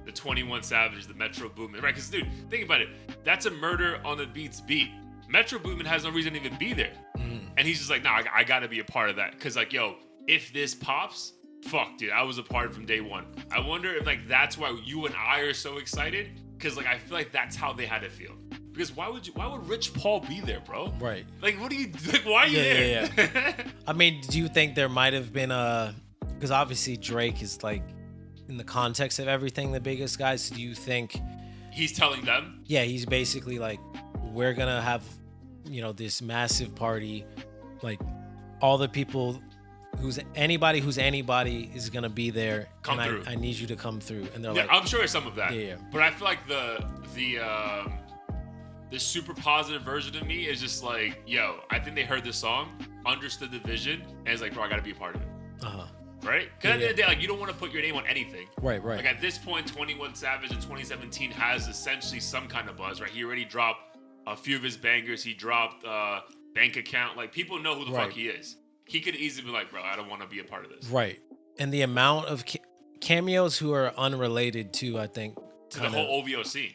Speaker 2: The 21 Savage, the Metro Boomin, right? Because, dude, think about it. That's a murder on the beats beat. Metro Boomin has no reason to even be there. And he's just like, nah, I got to be a part of that. Because, like, yo, if this pops, fuck, dude, I was a part from day one. I wonder if, like, that's why you and I are so excited. Because, like, I feel like that's how they had to feel. Because why would Rich Paul be there, bro?
Speaker 1: Right.
Speaker 2: Like, what are you, like, why are you there?
Speaker 1: Yeah. I mean, do you think there might have been because obviously Drake is, like, in the context of everything, the biggest guy. So do you think
Speaker 2: he's telling them?
Speaker 1: Yeah, he's basically like, we're gonna have, this massive party, like all the people anybody who's anybody is gonna be there.
Speaker 2: Come through.
Speaker 1: I need you to come through. And they're
Speaker 2: yeah,
Speaker 1: like,
Speaker 2: I'm sure it's some of that.
Speaker 1: Yeah.
Speaker 2: But I feel like the super positive version of me is just like, yo, I think they heard the song, understood the vision, and it's like, bro, I gotta be a part of it. Right? Because at the end of the day, like, you don't want to put your name on anything.
Speaker 1: Right.
Speaker 2: Like, at this point, 21 Savage in 2017 has essentially some kind of buzz, right? He already dropped a few of his bangers. He dropped Bank Account. Like, people know who the fuck he is. He could easily be like, bro, I don't want to be a part of this.
Speaker 1: Right. And the amount of cameos who are unrelated to, I think,
Speaker 2: to the whole OVO scene.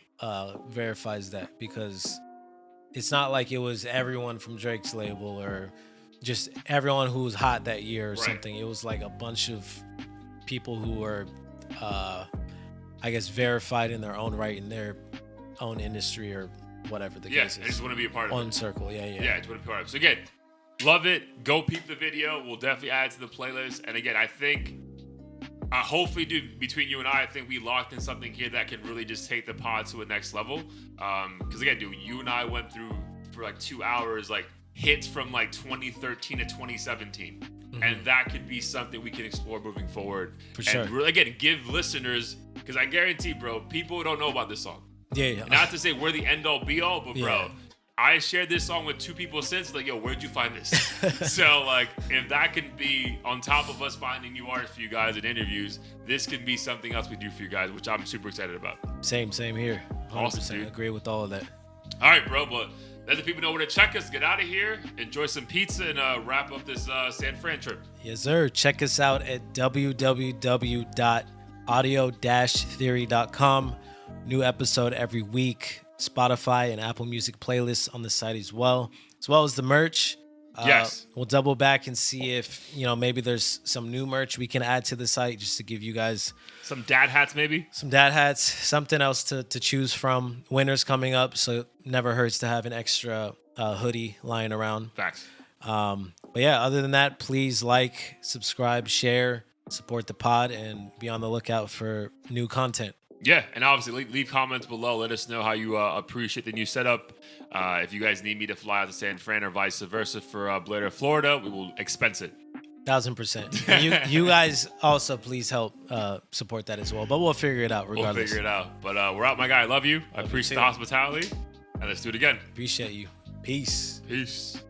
Speaker 1: Verifies that, because it's not like it was everyone from Drake's label or just everyone who was hot that year or something. It was like a bunch of people who were, I guess, verified in their own right in their own industry or whatever the case is.
Speaker 2: I just want to be a part of
Speaker 1: One circle, yeah.
Speaker 2: Yeah, I just want to be a part of it. So again, love it. Go peep the video. We'll definitely add to the playlist. And again, I think, hopefully, dude, between you and I think we locked in something here that can really just take the pod to a next level. Because again, dude, you and I went through for like 2 hours, like, hits from like 2013 to 2017. And that could be something we can explore moving forward.
Speaker 1: For sure.
Speaker 2: And really, again, give listeners, because I guarantee, bro, people don't know about this song.
Speaker 1: Yeah.
Speaker 2: Not to say we're the end all be all, but bro, I shared this song with 2 people since, like, yo, where'd you find this? So, like, if that can be on top of us finding new artists for you guys and interviews, this can be something else we do for you guys, which I'm super excited about.
Speaker 1: Same here. 100%.
Speaker 2: Awesome, dude.
Speaker 1: Agree with all of that.
Speaker 2: All right, bro, but let the people know where to check us. Get out of here, enjoy some pizza, and wrap up this San Fran trip.
Speaker 1: Yes, sir. Check us out at www.audio-theory.com. New episode every week. Spotify and Apple Music playlists on the site as well as the merch.
Speaker 2: Yes.
Speaker 1: We'll double back and see if, maybe there's some new merch we can add to the site just to give you guys
Speaker 2: some dad hats, maybe.
Speaker 1: Some dad hats, something else to choose from. Winter's coming up, so it never hurts to have an extra hoodie lying around.
Speaker 2: Facts.
Speaker 1: But yeah, other than that, please like, subscribe, share, support the pod, and be on the lookout for new content.
Speaker 2: Yeah, and obviously leave comments below. Let us know how you appreciate the new setup. If you guys need me to fly out to San Fran or vice versa for Blair, Florida, we will expense it.
Speaker 1: 1000%. And you guys also please help support that as well. But we'll figure it out regardless.
Speaker 2: We'll figure it out. But we're out, my guy. I love you. I appreciate the hospitality. And let's do it again.
Speaker 1: Appreciate you. Peace.
Speaker 2: Peace.